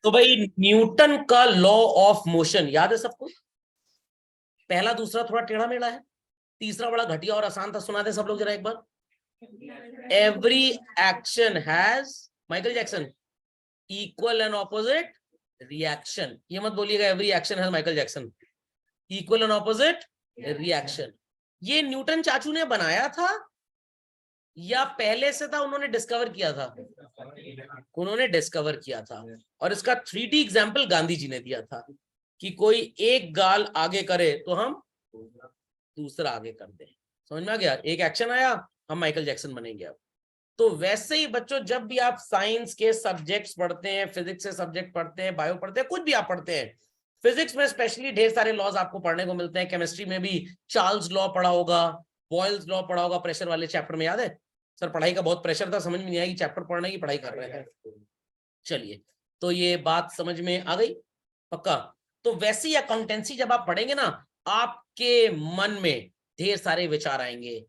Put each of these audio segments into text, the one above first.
तो भाई न्यूटन का लॉ ऑफ मोशन याद है सबको? पहला दूसरा थोड़ा टेढ़ा मेढ़ा है, तीसरा बड़ा घटिया और आसान था, सुना दे सब लोग जरा एक बार। Every action has, Michael Jackson, equal and opposite reaction. ये मत बोलिएगा every action has Michael Jackson, equal and opposite reaction. ये न्यूटन चाचू ने बनाया था या पहले से था, उन्होंने डिस्कवर किया था? उन्होंने डिस्कवर किया था। और इसका 3D एग्जांपल गांधी जी ने दिया था कि कोई एक गाल आगे करे तो हम दूसरा आगे कर दें। समझ में आ गया? एक एक्शन आया, हम माइकल जैक्सन बनेंगे अब। तो वैसे ही बच्चों, जब भी आप साइंस के सब्जेक्ट्स पढ़ते हैं, फिजिक्स से सब्जेक्ट पढ़ते हैं, बायो पढ़ते हैं, कुछ भी आप पढ़ते हैं, फिजिक्स में स्पेशली ढेर सारे लॉज आपको पढ़ने को मिलते हैं। केमिस्ट्री में भी चार्ल्स लॉ पढ़ा होगा, बॉयल्स लॉ पढ़ा होगा, प्रेशर वाले चैप्टर में, याद है? सर पढ़ाई का बहुत प्रेशर था, समझ में नहीं आई, चैप्टर पढ़ने की पढ़ाई कर रहे हैं। चलिए, तो ये बात समझ में आ गई पक्का? तो वैसी अकाउंटेंसी जब आप पढ़ेंगे ना, आपके मन में ढेर सारे विचार आएंगे।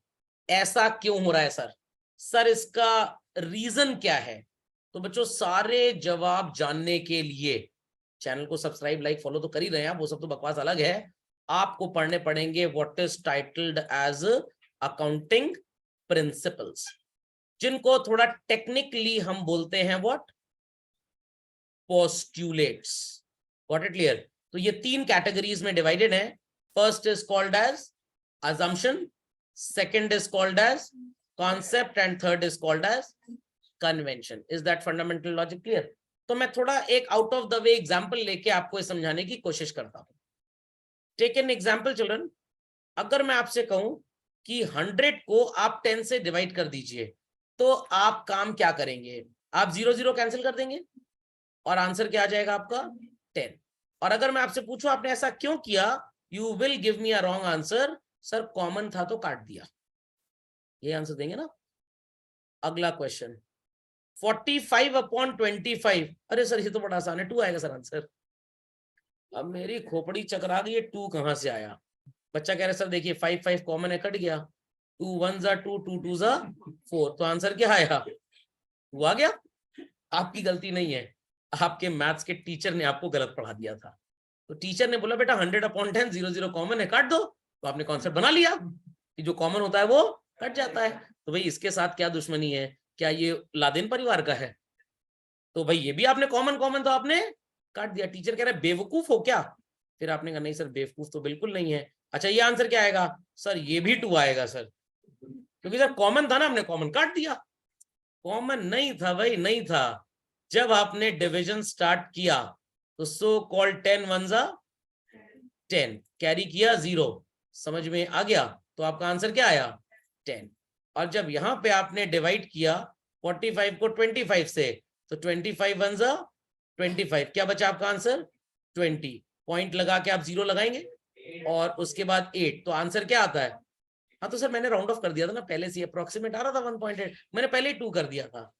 ऐसा क्यों हो रहा है सर? सर इसका रीजन क्या है? तो बच्चों, सारे जवाब जानने के लिए चैनल को सब्सक्राइब, लाइक, फॉलो तो कर ही रहे हैं आप, वो सब तो बकवास अलग है। आपको पढ़ने पड़ेंगे what is titled as accounting principles, जिनको थोड़ा टेक्निकली हम बोलते हैं what, postulates. Got it clear? तो ये 3 कैटेगरीज में डिवाइडेड है। First is called as assumption, second is called as concept, and third is called as convention. Is that fundamental logic clear? तो मैं थोड़ा एक out of the way example लेके आपको समझाने की कोशिश करता हूं। Take an example children. अगर मैं आपसे कहूं कि 100 को आप 10 से डिवाइड कर दीजिए, तो आप काम क्या करेंगे? आप 0 0 कैंसिल कर देंगे और आंसर क्या आ जाएगा आपका? 10। और अगर मैं आपसे पूछूं आपने ऐसा क्यों किया, you will give me a wrong answer. Sir common था तो काट दिया, ये आंसर देंगे ना? अगला क्वेश्चन, 45/25। अरे सर ये तो बड़ा आसान है, 2 आएगा सर आंसर। अब मेरी खोपड़ी चकरा गई, 2 कहां से आया? बच्चा कह रहा है सर देखिए 5 5 कॉमन है, कट गया। 2 1 जा 2, 2 2 जा 4, तो आंसर क्या आया? 2 आ गया। आपकी गलती नहीं है, आपके मैथ्स के टीचर ने आपको गलत पढ़ा दिया था। तो टीचर ने बोला बेटा 100/10, 0 0 कॉमन है, काट दो। तो आपने कॉन्सेप्ट बना लिया कि जो कॉमन होता है वो कट जाता है। तो भाई इसके साथ क्या दुश्मनी है? क्या ये लादेन परिवार का है? तो भाई ये भी आपने कॉमन कॉमन तो आपने काट दिया। टीचर कह रहे बेवकूफ हो क्या? फिर आपने कहा नहीं सर बेवकूफ तो बिल्कुल नहीं है। अच्छा ये आंसर क्या आएगा? सर ये भी 2 आएगा सर, क्योंकि सर कॉमन था ना, हमने कॉमन काट दिया। कॉमन नहीं था भाई, नहीं था। जब आपने डिवीजन स्टार्ट किया तो सो कॉल्ड 10 1 जा 10, कैरी किया 0, समझ में आ गया? तो आपका आंसर क्या आया? 10। और जब यहां पे आपने डिवाइड किया 45 को 25 से, तो 25 1 जा 25, क्या बचा आपका आंसर? 20। पॉइंट लगा के आप 0 लगाएंगे और उसके बाद 8, तो आंसर क्या आता है? हाँ तो सर मैंने राउंड ऑफ कर दिया था ना पहले से, अप्रोक्सीमेट आ रहा था 1.8, मैंने पहले ही 2 कर दिया था।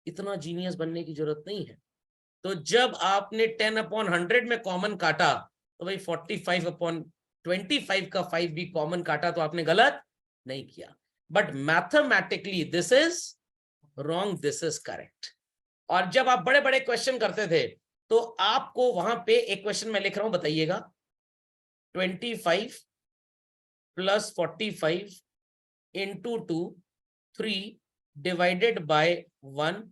इतना जीनियस बनने की जरूरत नहीं है। तो जब आपने 10/100 में कॉमन काटा, तो भाई 45/25 का 5 भी कॉमन काटा, तो आपने गलत नहीं किया। But mathematically this is wrong, this is correct. और जब आप बड़े बड़े क्वेश्चन करते थे, तो आपको वहां पे एक क्वेश्चन मैं लिख रहा हूं, बताइएगा। 25 + 45 × 2 3 डिवाइडेड बाय 1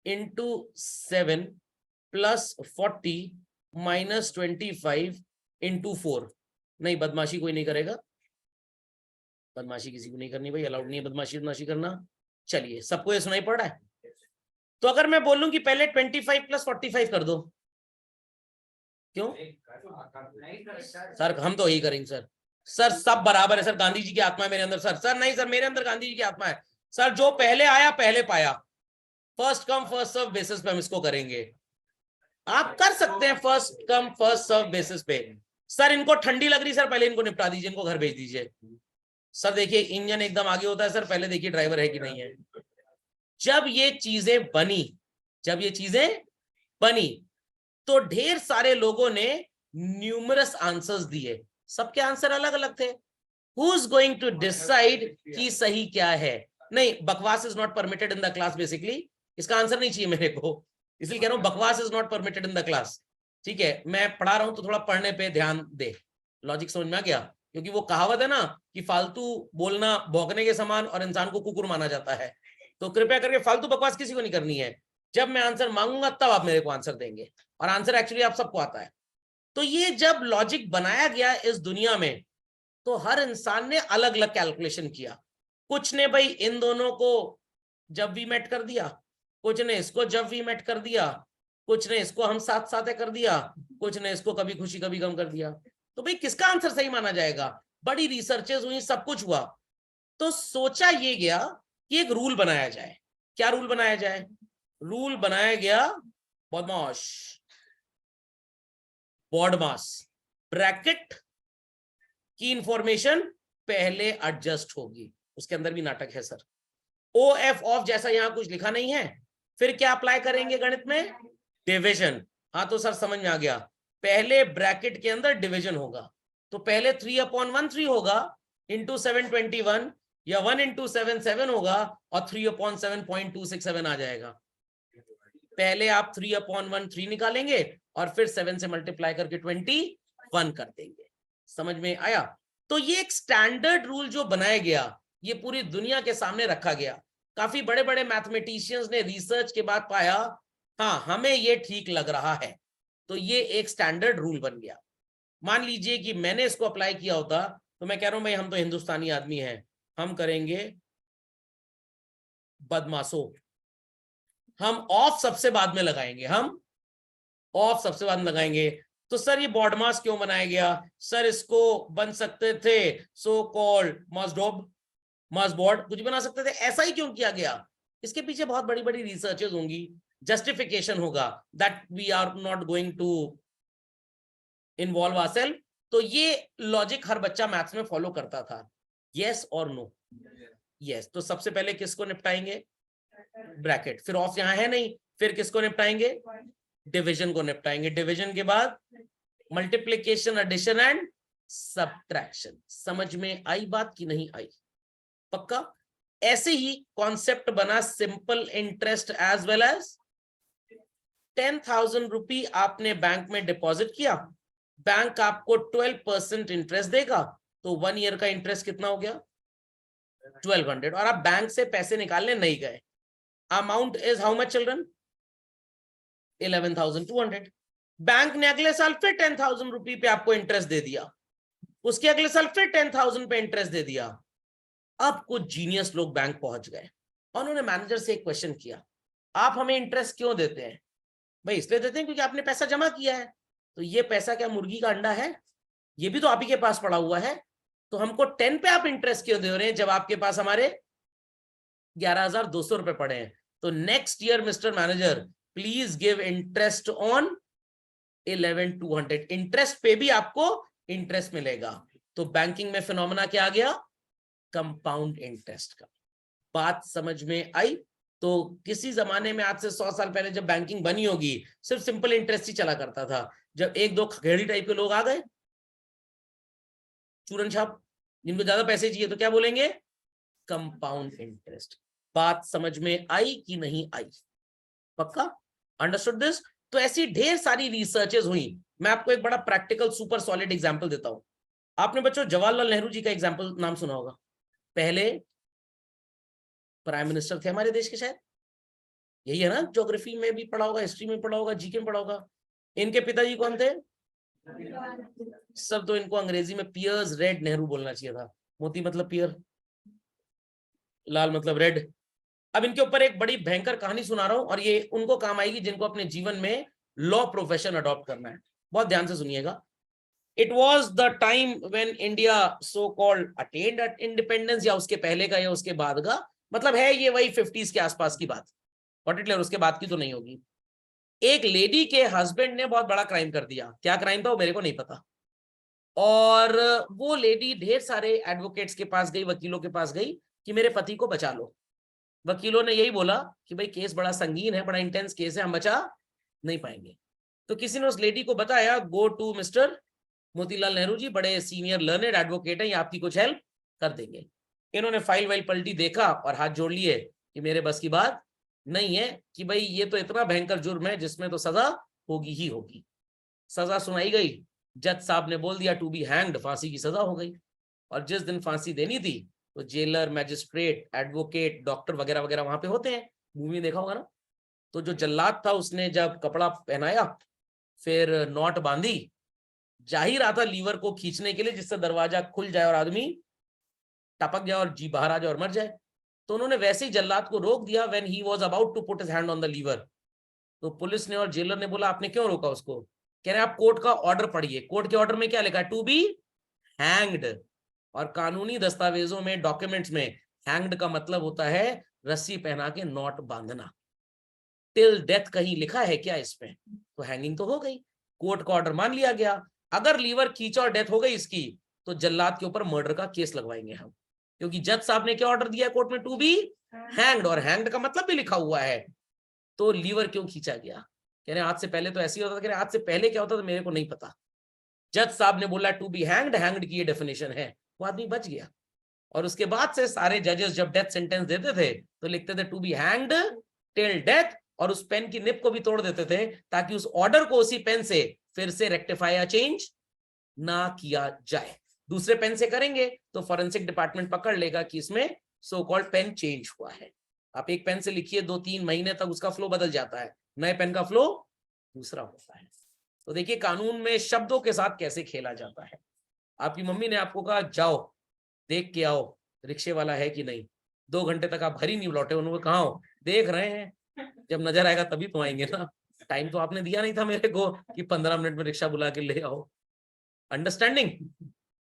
× 7 + 40 - 25 × 4। नहीं, बदमाशी कोई नहीं करेगा, बदमाशी किसी को नहीं करनी भाई, अलाउड नहीं है बदमाशी करना। चलिए, सबको ये सुनाई पड़ रहा है? तो अगर मैं बोलूं कि पहले 25 + 45 कर दो, क्यों सर? हम तो यही करेंगे सर। सर सब बराबर है सर, गांधी जी की आत्मा है मेरे अंदर सर। सर नहीं सर, मेरे अंदर गांधी जी की आत्मा है सर। जो पहले आया पहले पाया, first come first serve basis पे हम इसको करेंगे। आप कर सकते हैं first come first serve basis पे। सर इनको ठंडी लग रही सर, पहले इनको निपटा दीजिए, इनको घर भेज दीजिए। सर देखिए इंजन एकदम आगे होता है सर, पहले देखिए ड्राइवर है कि नहीं है। जब ये चीजें बनी, तो ढेर सारे लोगों ने न्यूमरस आंसर्स दिए, सबके आंसर अलग अलग थे। Who is going to decide कि सही क्या है? नहीं, बकवास is not permitted in the class basically. इसका आंसर नहीं चाहिए मेरे को, इसलिए कह रहा हूं बकवास is not permitted in the class. ठीक है, मैं पढ़ा रहा हूं तो थोड़ा पढ़ने पे ध्यान दे। लॉजिक समझ में आ गया? क्योंकि वो कहावत है ना कि फालतू बोलना भौंकने के समान और इंसान को कुकुर माना जाता है। तो कृपया करके फालतू बकवास किसी को नहीं करनी है। जब मैं आंसर मांगूंगा तब आप मेरे को आंसर देंगे, और आंसर एक्चुअली आप सबको आता है। तो ये जब लॉजिक बनाया गया इस दुनिया में, तो हर इंसान ने अलग अलग कैलकुलेशन किया। कुछ ने भाई इन दोनों को जब वी मेट कर दिया, कुछ ने इसको जब वी मेट कर दिया, कुछ ने इसको हम साथ साथ कर दिया, कुछ ने इसको कभी खुशी कभी गम कर दिया। तो भाई किसका आंसर सही माना जाएगा? बड़ी रिसर्चेस हुई, सब कुछ हुआ, तो सोचा ये गया कि एक रूल बनाया जाए। क्या रूल बनाया जाए? रूल बनाया गया बदमाश बॉडमास, ब्रैकेट की इंफॉर्मेशन पहले एडजस्ट होगी। उसके अंदर भी नाटक है सर। ओ एफ ऑफ जैसा यहां कुछ लिखा नहीं है। फिर क्या अप्लाई करेंगे गणित में? डिविजन। हाँ तो सर समझ में आ गया, पहले ब्रैकेट के अंदर डिविजन होगा। तो पहले 3/13 होगा इंटू 721, या 1 इंटू 7 होगा, और 3/7.267 आ जाएगा। पहले आप 3/13 निकालेंगे और फिर 7 से मल्टीप्लाई करके 21 कर देंगे। समझ में आया? तो ये एक स्टैंडर्ड रूल जो बनाया गया, ये पूरी दुनिया के सामने रखा गया। काफी बड़े बड़े मैथमेटिशियंस ने रिसर्च के बाद पाया, हाँ हमें ये ठीक लग रहा है, तो ये एक स्टैंडर्ड रूल बन गया। मान लीजिए कि मैंने इसको अप्लाई किया होता, तो मैं कह रहा हूं भाई हम तो हिंदुस्तानी आदमी हैं, हम करेंगे बदमाशों, हम ऑफ सबसे बाद में लगाएंगे, हम ऑफ सबसे बाद में लगाएंगे। तो सर ये बॉडमास क्यों बनाया गया? सर इसको बन सकते थे सो कॉल्ड मसडॉब, मसबॉर्ड, कुछ बना सकते थे, ऐसा ही क्यों किया गया? इसके पीछे बहुत बड़ी बड़ी रिसर्चेस होंगी, जस्टिफिकेशन होगा, that we are not going to involve ourself. तो ये लॉजिक हर बच्चा मैथ्स में फॉलो करता था, यस और नो? यस। तो सबसे पहले किसको निपटाएंगे? ब्रैकेट। फिर ऑफ यहां है नहीं, फिर किसको निपटाएंगे? डिवीजन को निपटाएंगे। डिवीजन के बाद मल्टीप्लिकेशन, एडिशन एंड सब्ट्रैक्शन। समझ में आई बात कि नहीं आई? पक्का? ऐसे ही कॉन्सेप्ट बना simple interest as well as 10,000 rupee आपने बैंक में डिपॉजिट किया, बैंक आपको 12% इंटरेस्ट देगा, तो 1 ईयर का इंटरेस्ट कितना हो गया? 1200। और आप बैंक से पैसे निकालने नहीं गए। Amount is how much children? 11,200। Bank ने अगले साल फिर 10,000 रुपी पे आपको इंटरेस्ट दे दिया, उसके अगले साल फिर 10,000 पे इंटरेस्ट दे दिया। अब कुछ जीनियस लोग बैंक पहुंच गए, उन्होंने मैनेजर से एक क्वेश्चन किया, आप हमें इंटरेस्ट क्यों देते हैं? भाई इसलिए देते हैं क्योंकि आपने पैसा जमा किया है। तो ये पैसा क्या मुर्गी का अंडा है? ये भी तो आप ही के पास पड़ा हुआ है, तो हमको 10 पे आप इंटरेस्ट क्यों दे रहे हैं जब आपके पास हमारे 11,200 रुपए पड़े हैं? तो next year mister manager please give interest on 11,200। Interest पे भी आपको इंटरेस्ट मिलेगा। तो बैंकिंग में फिनोमेना क्या आ गया? कंपाउंड इंटरेस्ट का। बात समझ में आई? तो किसी जमाने में आज से 100 साल पहले जब बैंकिंग बनी होगी, सिर्फ सिंपल इंटरेस्ट ही चला करता था। जब एक दो खगेड़ी टाइप के लोग आ गए, चूरन छाप, जिनको ज्यादा पैसे चाहिए, तो क्या बोलेंगे? Compound interest. बात समझ में आई कि नहीं आई? पक्का अंडरस्टूड दिस? तो ऐसी ढेर सारी रिसर्चेस हुई। मैं आपको एक बड़ा प्रैक्टिकल सुपर सॉलिड एग्जांपल देता हूं। आपने बच्चों जवाहरलाल नेहरू जी का एग्जांपल नाम सुना होगा, पहले प्राइम मिनिस्टर थे हमारे देश के, शायद यही है ना? ज्योग्राफी में भी पढ़ा होगा, हिस्ट्री में पढ़ा होगा, जीके में पढ़ा होगा। इनके पिताजी कौन थे? सब तो इनको अंग्रेजी में पियर्स रेड नेहरू बोलना चाहिए था। मोती मतलब पियर, लाल मतलब रेड। अब इनके ऊपर एक बड़ी भयंकर कहानी सुना रहा हूं, और ये उनको काम आएगी जिनको अपने जीवन में लॉ प्रोफेशन अडॉप्ट करना है। बहुत ध्यान से सुनिएगा। It was the time when India so called attend independence, या उसके पहले का या उसके बाद का, मतलब है ये वही 50s के आसपास की बात, पर्टिकुलर उसके बाद की तो नहीं होगी। एक लेडी के हस्बैंड ने बहुत बड़ा क्राइम कर दिया। क्या क्राइम था वो मेरे को नहीं पता। और वो लेडी ढेर सारे एडवोकेट्स के पास गई, वकीलों के पास गई कि मेरे पति को बचा लो। वकीलों ने यही बोला कि भाई केस बड़ा संगीन है, बड़ा इंटेंस केस है, हम बचा नहीं पाएंगे। तो किसी ने उस लेडी को बताया, go to mister Motilal Nehru ji, बड़े सीनियर लर्नेड एडवोकेट हैं, ये आपकी कुछ हेल्प कर देंगे। इन्होंने फाइल वाइल पलटी, देखा और हाथ जोड़ लिए कि मेरे बस की बात नहीं है कि भाई ये तो इतना भयंकर जुर्म है जिसमें तो सजा होगी ही होगी। सजा सुनाई गई, जज साहब ने बोल दिया टू बी हैंग्ड, फांसी की सजा हो गई। और जिस दिन फांसी देनी थी तो जेलर, मैजिस्ट्रेट, एडवोकेट, डॉक्टर वगैरह वगैरह वहां पे होते हैं, मूवी देखा होगा ना। तो जो जल्लाद था उसने जब कपड़ा पहनाया, फिर नॉट बांधी, जा ही रहा था लीवर को खींचने के लिए जिससे दरवाजा खुल जाए और आदमी टपक जाए और जी बाहर आ जाए और मर जाए। तो उन्होंने वैसे ही जल्लाद को रोक दिया when he was about to put his hand on the lever. तो पुलिस ने और जेलर ने बोला आपने क्यों रोका उसको? कह रहे आप कोर्ट का ऑर्डर पढ़िए, कोर्ट के ऑर्डर में क्या लिखा है? To be hanged. और कानूनी दस्तावेजों में, डॉक्यूमेंट्स में हैंग्ड का मतलब होता है रस्सी पहना के नॉट बांधना। टिल डेथ कहीं लिखा है क्या इसमें? तो हैंगिंग तो हो गई, कोर्ट का ऑर्डर मान लिया गया। अगर लीवर खींचा और डेथ हो गई इसकी, तो जल्लाद के ऊपर मर्डर का केस लगवाएंगे हम, क्योंकि जज साहब ने क्या ऑर्डर दिया कोर्ट में? टू बी हैंग्ड, और हैंग्ड का मतलब भी लिखा हुआ है। तो लीवर क्यों खींचा गया? कह रहे आज से पहले तो ऐसे ही होता था। कह रहे आज से पहले क्या होता था मेरे को नहीं पता, जज साहब ने बोला टू बी हैंग्ड, हैंग्ड की ये डेफिनेशन है, वो आदमी बच गया। और उसके बाद से सारे जजेस जब डेथ सेंटेंस देते थे तो लिखते थे to be hanged till death, और उस पेन की निब को भी तोड़ देते थे ताकि उस ऑर्डर को उसी पेन से फिर से रेक्टिफाई या चेंज ना किया जाए। दूसरे पेन से करेंगे तो फॉरेंसिक डिपार्टमेंट पकड़ लेगा कि इसमें सो कॉल्ड पेन चेंज हुआ है। आप एक पेन से लिखिए 2-3 महीने तक उसका फ्लो बदल जाता है, नए पेन का फ्लो दूसरा होता है। तो देखिए कानून में शब्दों के साथ कैसे खेला जाता है। आपकी मम्मी ने आपको कहा जाओ देख के आओ रिक्शे वाला है कि नहीं, 2 घंटे तक आप घर ही नहीं लौटे, उन्होंने कहा हो देख रहे हैं, जब नजर आएगा तभी तो आएंगे ना, टाइम तो आपने दिया नहीं था मेरे को कि 15 मिनट में रिक्शा बुला के ले आओ। Understanding,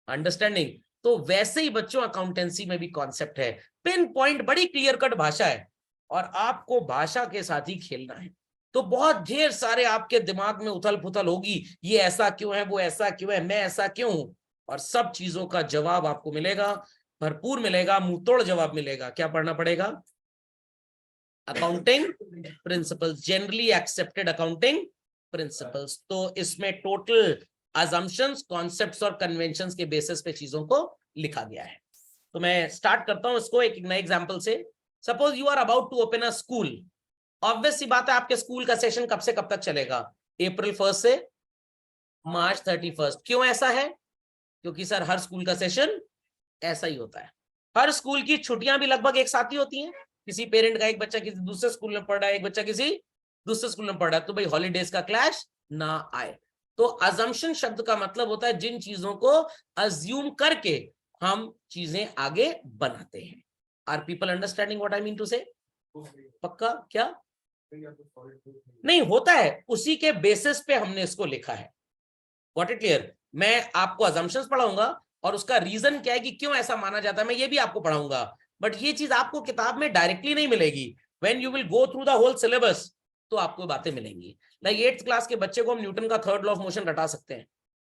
understanding. तो वैसे ही बच्चों अकाउंटेंसी में भी कॉन्सेप्ट है, पिन पॉइंट, बड़ी क्लियर कट भाषा है और आपको भाषा के साथ ही खेलना है। तो बहुत ढेर सारे आपके दिमाग में उथल पुथल होगी, ये ऐसा क्यों है, वो ऐसा क्यों है, मैं ऐसा क्यों हूं, और सब चीजों का जवाब आपको मिलेगा, भरपूर मिलेगा, मुंह तोड़ जवाब मिलेगा। क्या पढ़ना पड़ेगा? Accounting principles, generally accepted accounting principles. तो इसमें टोटल assumptions, कॉन्सेप्ट्स और कन्वेंशंस के बेसिस पे चीजों को लिखा गया है। तो मैं स्टार्ट करता हूं इसको एक नए एग्जांपल से। Suppose you are about to open a school. Obvious सी बात है आपके स्कूल का सेशन कब से कब तक चलेगा? April 1 से March 31। क्यों ऐसा है? क्योंकि सर हर स्कूल का सेशन ऐसा ही होता है। हर स्कूल की छुट्टियां भी लगभग एक साथ ही होती हैं। किसी पेरेंट का एक बच्चा किसी दूसरे स्कूल में पढ़ रहा है, एक बच्चा किसी दूसरे स्कूल में पढ़ रहा है, तो भाई हॉलीडेज का क्लैश ना आए। तो अजम्पशन शब्द का मतलब होता है जिन चीजों को अज्यूम करके हम चीजें आगे बनाते हैं। Are people understanding what I mean to say? पक्का? क्या नहीं होता है, उसी के बेसिस पे हमने इसको लिखा है। What it clear? मैं आपको अजम्पशंस पढ़ाऊंगा और उसका रीजन क्या है कि क्यों ऐसा माना जाता है, मैं ये भी आपको पढ़ाऊंगा। बट ये चीज आपको किताब में डायरेक्टली नहीं मिलेगी। When you will go through the whole syllabus तो आपको बातें मिलेंगी। लाइक 8th क्लास के बच्चे को हम न्यूटन का थर्ड लॉ ऑफ मोशन रटा सकते हैं,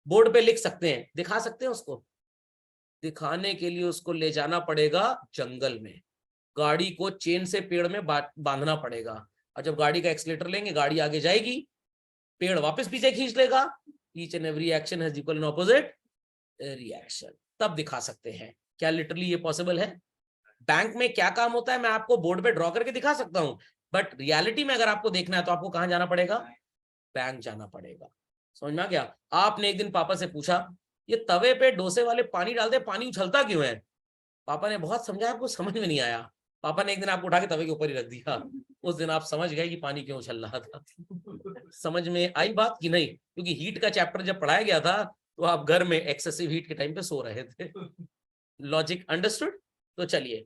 बोर्ड पे लिख सकते हैं, दिखा सकते हैं उसको। दिखाने के लिए उसको ले जाना पड़ेगा जंगल में, गाड़ी को चेन से पेड़ में बांधना पड़ेगा, और जब गाड़ी का एक्सीलेटर लेंगे गाड़ी आगे जाएगी, पेड़ वापस पीछे खींच लेगा। Each and every action has equal and opposite reaction, तब दिखा सकते हैं। क्या लिटरली ये पॉसिबल है? बैंक में क्या काम होता है मैं आपको बोर्ड पे ड्रॉ करके दिखा सकता हूं, बट रियलिटी में अगर आपको देखना है तो आपको कहां जाना पड़ेगा? बैंक जाना पड़ेगा। समझ में आ गया? आपने एक दिन पापा से पूछा ये तवे पे डोसे वाले पानी डालते पानी उछलता क्यों है? पापा ने बहुत समझाया, आपको समझ में नहीं आया। पापा ने एक दिन आपको उठा के तवे के ऊपर ही रख दिया, उस दिन आप समझ गए कि पानी क्यों उछल रहा था। समझ में आई बात कि नहीं? क्योंकि हीट का चैप्टर जब पढ़ाया गया था तो आप घर में एक्सेसिव हीट के टाइम पे सो रहे थे। Logic understood? तो चलिए,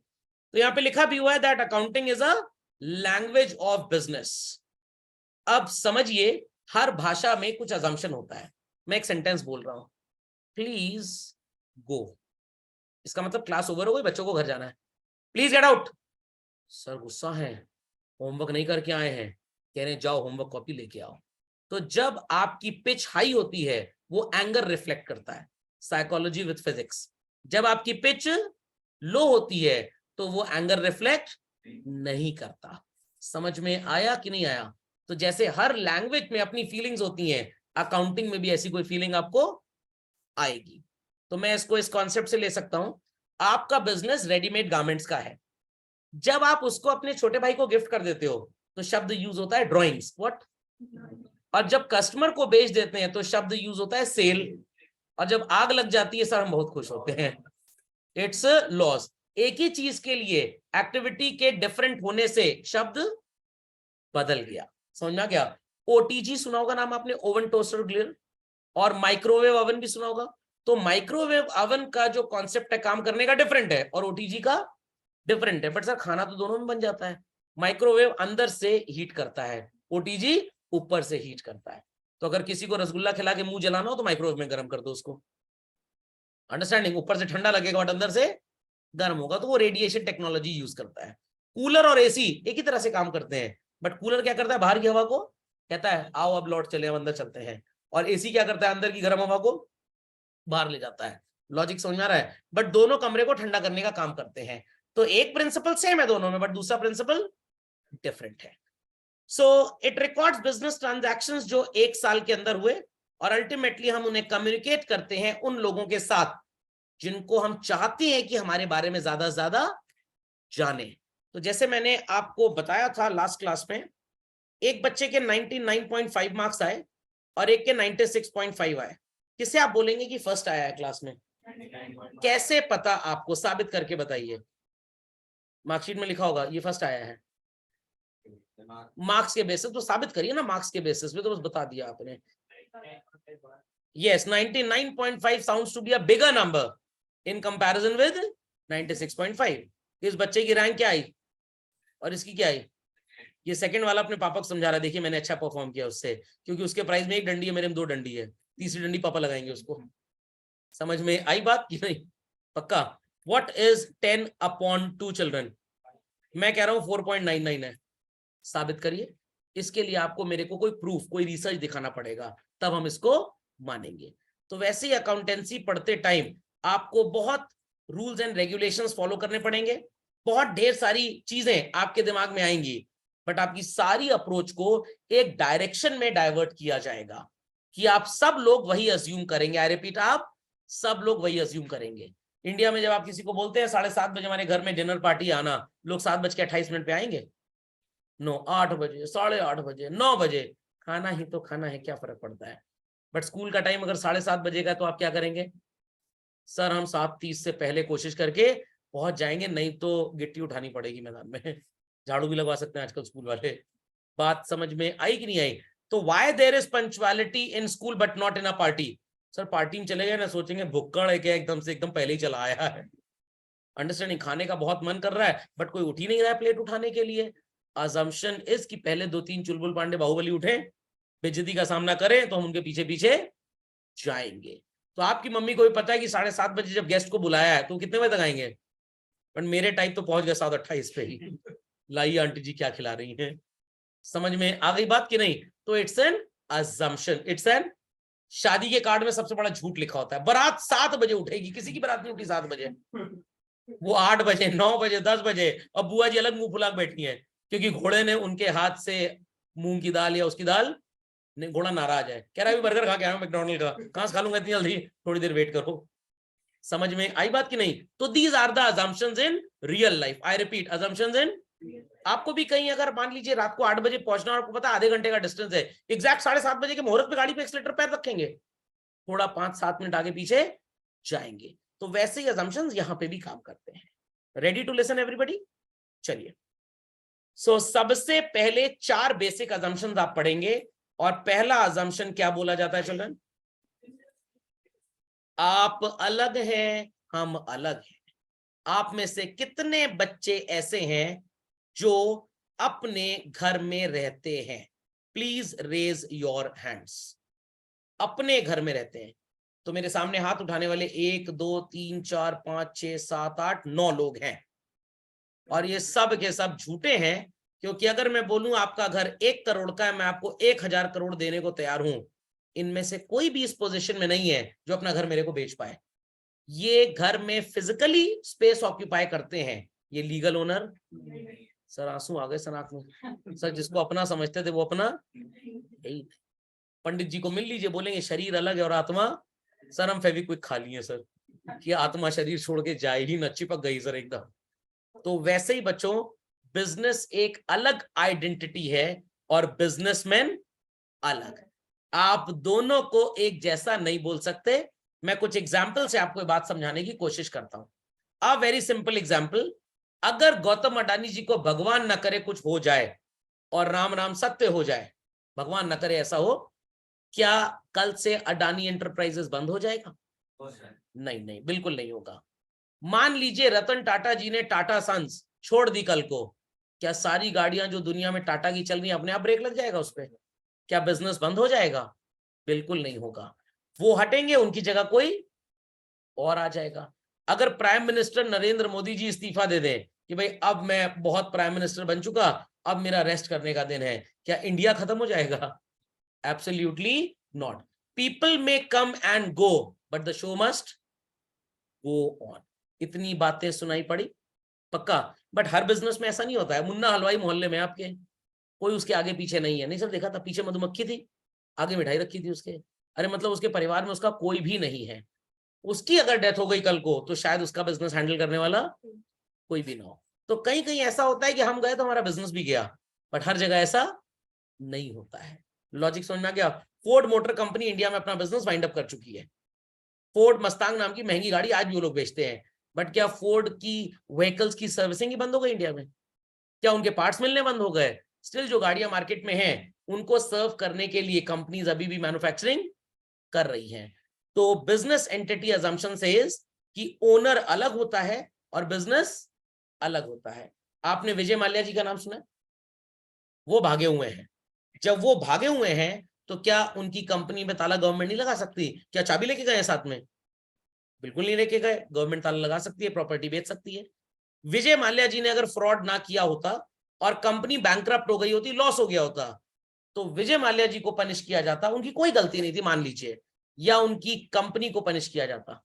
तो यहाँ पे लिखा भी हुआ है that accounting is a language of business. अब समझिए हर भाषा में कुछ अजम्पशन होता है। मैं एक सेंटेंस बोल रहा हूं, प्लीज गो, इसका मतलब क्लास ओवर हो गई, बच्चों को घर जाना है। Please get out. सर गुस्सा है, होमवर्क नहीं करके आए हैं, कह रहे जाओ होमवर्क कॉपी लेके आओ। तो जब आपकी पिच हाई होती है वो एंगर रिफ्लेक्ट करता है, साइकोलॉजी विद फिजिक्स। जब आपकी पिच लो होती है तो वो एंगर रिफ्लेक्ट नहीं करता। समझ में आया कि नहीं आया? तो जैसे हर लैंग्वेज में अपनी फीलिंग्स होती हैं, अकाउंटिंग में भी ऐसी कोई फीलिंग आपको आएगी। तो मैं इसको इस कॉन्सेप्ट से ले सकता हूं, आपका बिजनेस रेडीमेड गारमेंट्स का है, जब आप उसको अपने छोटे भाई को गिफ्ट कर देते हो तो शब्द यूज होता है ड्रॉइंग्स, व्हाट। और जब कस्टमर को बेच देते हैं तो शब्द यूज होता है सेल। और जब आग लग जाती है सर हम बहुत खुश होते हैं, इट्स लॉस। एक ही चीज के लिए एक्टिविटी के डिफरेंट होने से शब्द बदल गया। समझ में आ गया? ओटीजी सुना होगा नाम आपने, ओवन टोस्टर ग्रिल, और माइक्रोवेव ओवन भी सुना होगा। तो माइक्रोवेव ओवन का जो कॉन्सेप्ट है काम करने का डिफरेंट है और ओटीजी का डिफरेंट है। बट सर खाना तो दोनों में बन जाता है। माइक्रोवेव अंदर से हीट करता है, ओटीजी ऊपर से हीट करता है। तो अगर किसी को रसगुल्ला खिला के मुंह जलाना हो तो माइक्रोवेव में गर्म कर दो उसको, अंडरस्टैंडिंग? ऊपर से ठंडा लगेगा बट अंदर से गर्म होगा, तो वो रेडिएशन टेक्नोलॉजी यूज करता है। कूलर और एसी एक ही तरह से काम करते हैं, बट कूलर क्या करता है, बाहर की हवा को कहता है आओ अब लौट चले, हम अंदर चलते हैं, और एसी क्या करता है, अंदर की गर्म हवा को बाहर ले जाता है। लॉजिक समझ में आ रहा है? बट दोनों कमरे को ठंडा करने का काम करते हैं। तो एक प्रिंसिपल सेम है दोनों में, बट दूसरा प्रिंसिपल डिफरेंट है। So it records business transactions जो एक साल के अंदर हुए, और अल्टीमेटली हम उन्हें कम्युनिकेट करते हैं उन लोगों के साथ जिनको हम चाहते हैं कि हमारे बारे में ज्यादा से ज्यादा जाने। तो जैसे मैंने आपको बताया था लास्ट क्लास में, एक बच्चे के 99.5 मार्क्स आए और एक के 96.5 आए। किसे आप बोलेंगे कि फर्स्ट आया है क्लास में? कैसे पता आपको, साबित करके बताइए। मार्कशीट में लिखा होगा ये फर्स्ट आया है, मार्क्स के बेसिस तो साबित करिए ना, मार्क्स के बेसिस पे तो बस बता दिया आपने। Yes, 99.5 sounds to be a bigger number in comparison with 96.5। इस बच्चे की रैंक क्या आई और इसकी क्या आई? ये सेकंड वाला अपने पापा को समझा रहा है, देखिए मैंने अच्छा परफॉर्म किया उससे, क्योंकि उसके प्राइस में एक डंडी है, मेरे में 2 डंडी है, तीसरी डंडी पापा लगाएंगे उसको। समझ में आई बात कि नहीं? पक्का? What is 10 upon 2 children? मैं कह रहा हूं 4.99 है। साबित करिए। इसके लिए आपको मेरे को कोई प्रूफ, कोई रिसर्च दिखाना पड़ेगा, तब हम इसको मानेंगे। तो वैसे ही अकाउंटेंसी पढ़ते टाइम आपको बहुत रूल्स एंड रेगुलेशंस फॉलो करने पड़ेंगे, बहुत ढेर सारी चीजें आपके दिमाग में आएंगी, बट आपकी सारी अप्रोच को एक डायरेक्शन में डाइवर्ट किया जाएगा कि आप सब लोग वही अज्यूम करेंगे। आई रिपीट, आप सब लोग वही अज्यूम करेंगे। इंडिया में जब आप किसी को बोलते हैं 7:30 बजे हमारे घर में डिनर पार्टी आना, लोग 7:28 पे आएंगे? नो, 8 बजे, 8:30 बजे, 9 बजे। खाना ही तो खाना है, क्या फर्क पड़ता है? बट स्कूल का टाइम अगर 7:30 बजे का, तो आप क्या करेंगे? सर हम 7:30 से पहले कोशिश करके पहुंच जाएंगे, नहीं तो गिट्टी उठानी पड़ेगी मैदान में। झाड़ू भी लगवा सकते हैं आजकल स्कूल वाले। बात समझ में आई कि नहीं आई? तो why there is punctuality in school but not in a party? Sir party में चले गए ना, सोचेंगे भुक्कड़ है क्या, एकदम से एकदम पहले ही चला आया है। अंडरस्टैंडिंग? खाने का बहुत मन कर रहा है बट कोई उठ ही नहीं रहा है प्लेट उठाने के लिए। अजम्पशन इज कि पहले 2-3 चुलबुल पांडे बाहुबली उठे, बेइज्जती का सामना करें, तो हम उनके पीछे पीछे जाएंगे। तो आपकी मम्मी को भी पता है कि 7:30 बजे जब गेस्ट को बुलाया है तो कितने बजे तक आएंगे? पर मेरे टाइम तो पहुंच गए 7:28 पे ही। लाइए आंटी जी क्या खिला रही हैं। समझ में आ गई बात कि नहीं? तो it's an assumption, it's an. शादी के कार्ड में सबसे बड़ा झूठ लिखा होता है, बारात 7 बजे उठेगी, किसी की बारात नहीं उठी 7 बजे। वो 8 बजे, 9 बजे, 10 बजे। अब बुआ जी अलग मुंह फुला बैठी है क्योंकि घोड़े ने उनके हाथ से मूंग की दाल या उसकी दाल, घोड़ा नाराज है, कह रहा है अभी बर्गर खा के आया हूं मैकडॉनल्ड का, कहां से खा लूंगा इतनी जल्दी, थोड़ी देर वेट करो। समझ में आई बात कि नहीं? तो these are the assumptions in real life. I repeat, assumptions in. आपको भी कहीं अगर मान लीजिए रात को 8 बजे पहुंचना, आपको पता आधे घंटे का डिस्टेंस है, एग्जैक्ट 7:30 बजे के मुहूर्त पे गाड़ी पे एक्सीलेटर पैर रखेंगे? थोड़ा 5-7 मिनट आगे पीछे जाएंगे। तो वैसे ही अजम्पशंस यहां पे भी काम करते हैं। Ready to listen everybody? चलिए। सो सबसे पहले 4 बेसिक अजम्पशंस आप पढ़ेंगे, और पहला अजम्पशन क्या बोला जाता है चिल्ड्रन? आप अलग हैं, हम अलग हैं। आप में से कितने बच्चे ऐसे हैं जो अपने घर में रहते हैं? Please raise your hands. अपने घर में रहते हैं तो मेरे सामने हाथ उठाने वाले 1 2 3 4 5 6 7 8 9 लोग हैं, और ये सब के सब झूठे हैं, क्योंकि अगर मैं बोलूं आपका घर 1 करोड़ का है, मैं आपको 1000 करोड़ देने को तैयार हूं। इनमें से कोई भी इस पोजीशन में नहीं है जो अपना घर मेरे को बेच पाए। ये घर में फिजिकली स्पेस ऑक्यूपाई करते हैं, ये लीगल ओनर। सर आंसू आ गए सर आंख में। सर जिसको अपना समझते थे वो अपना यही। पंडित जी को मिल लीजिए, बोलेंगे शरीर अलग है और आत्मा। सर हम फेविक्विक खा लिए सर कि आत्मा शरीर छोड़ के जाए ही न, चिपक गई सर एकदम। तो वैसे ही बच्चों बिजनेस एक अलग आइडेंटिटी है और बिजनेसमैन अलग। आप दोनों को एक जैसा नहीं बोल सकते। मैं कुछ एग्जाम्पल से आपको बात समझाने की कोशिश करता हूं। अ वेरी सिंपल एग्जाम्पल, अगर गौतम अडानी जी को भगवान न करे कुछ हो जाए और राम नाम सत्य हो जाए, भगवान न करे ऐसा हो, क्या कल से अडानी एंटरप्राइजेस बंद हो जाएगा? नहीं नहीं, बिल्कुल नहीं होगा। मान लीजिए रतन टाटा जी ने टाटा सन्स छोड़ दी कल को, क्या सारी गाड़ियां जो दुनिया में टाटा की चल रही अपने आप ब्रेक लग जाएगा उस पर? क्या बिजनेस बंद हो जाएगा? बिल्कुल नहीं होगा। वो हटेंगे, उनकी जगह कोई और आ जाएगा। अगर प्राइम मिनिस्टर नरेंद्र मोदी जी इस्तीफा दे दें कि भाई अब मैं बहुत प्राइम मिनिस्टर बन चुका, अब मेरा रेस्ट करने का दिन है, क्या इंडिया खत्म हो जाएगा? Absolutely not. People may come and go but the show must go on. इतनी बातें सुनाई पड़ी पक्का? बट हर बिजनेस में ऐसा नहीं होता है। मुन्ना हलवाई मोहल्ले में आपके, कोई उसके आगे पीछे नहीं है। नहीं सर, देखा था पीछे मधुमक्खी थी, आगे मिठाई रखी थी उसके। अरे मतलब उसके परिवार में उसका कोई भी नहीं है। उसकी अगर डेथ हो गई कल को तो शायद उसका बिजनेस हैंडल करने वाला कोई भी ना हो। तो कहीं कहीं ऐसा होता है कि हम गए तो हमारा बिजनेस भी गया, बट हर जगह ऐसा नहीं होता है। लॉजिक समझ में आ गया? फोर्ड मोटर कंपनी इंडिया में अपना बिजनेस वाइंड अप कर चुकी है। फोर्ड मस्तांग नाम की महंगी गाड़ी आज भी वो लोग बेचते हैं, बट क्या फोर्ड की व्हीकल्स की सर्विसिंग ही बंद हो गई इंडिया में? क्या उनके पार्ट्स मिलने बंद हो गए? स्टिल जो गाड़ियां मार्केट में हैं उनको सर्व करने के लिए कंपनीज अभी भी मैन्युफैक्चरिंग कर रही हैं। तो बिजनेस एंटिटी अजम्पशन सेज कि ओनर अलग होता है और बिजनेस अलग होता है। आपने विजय माल्या जी का नाम सुना? वो भागे हुए हैं। जब वो भागे हुए हैं तो क्या उनकी कंपनी में ताला गवर्नमेंट नहीं लगा सकती? क्या चाबी लेके गए साथ में? बिल्कुल नहीं लेके गए। गवर्नमेंट ताला लगा सकती है, प्रॉपर्टी बेच सकती है। विजय माल्या जी ने अगर फ्रॉड ना किया होता और कंपनी बैंकरप्ट हो गई होती, लॉस हो गया होता, तो विजय माल्या जी को पनिश किया जाता। उनकी कोई गलती नहीं थी मान लीजिए, या उनकी कंपनी को पनिश किया जाता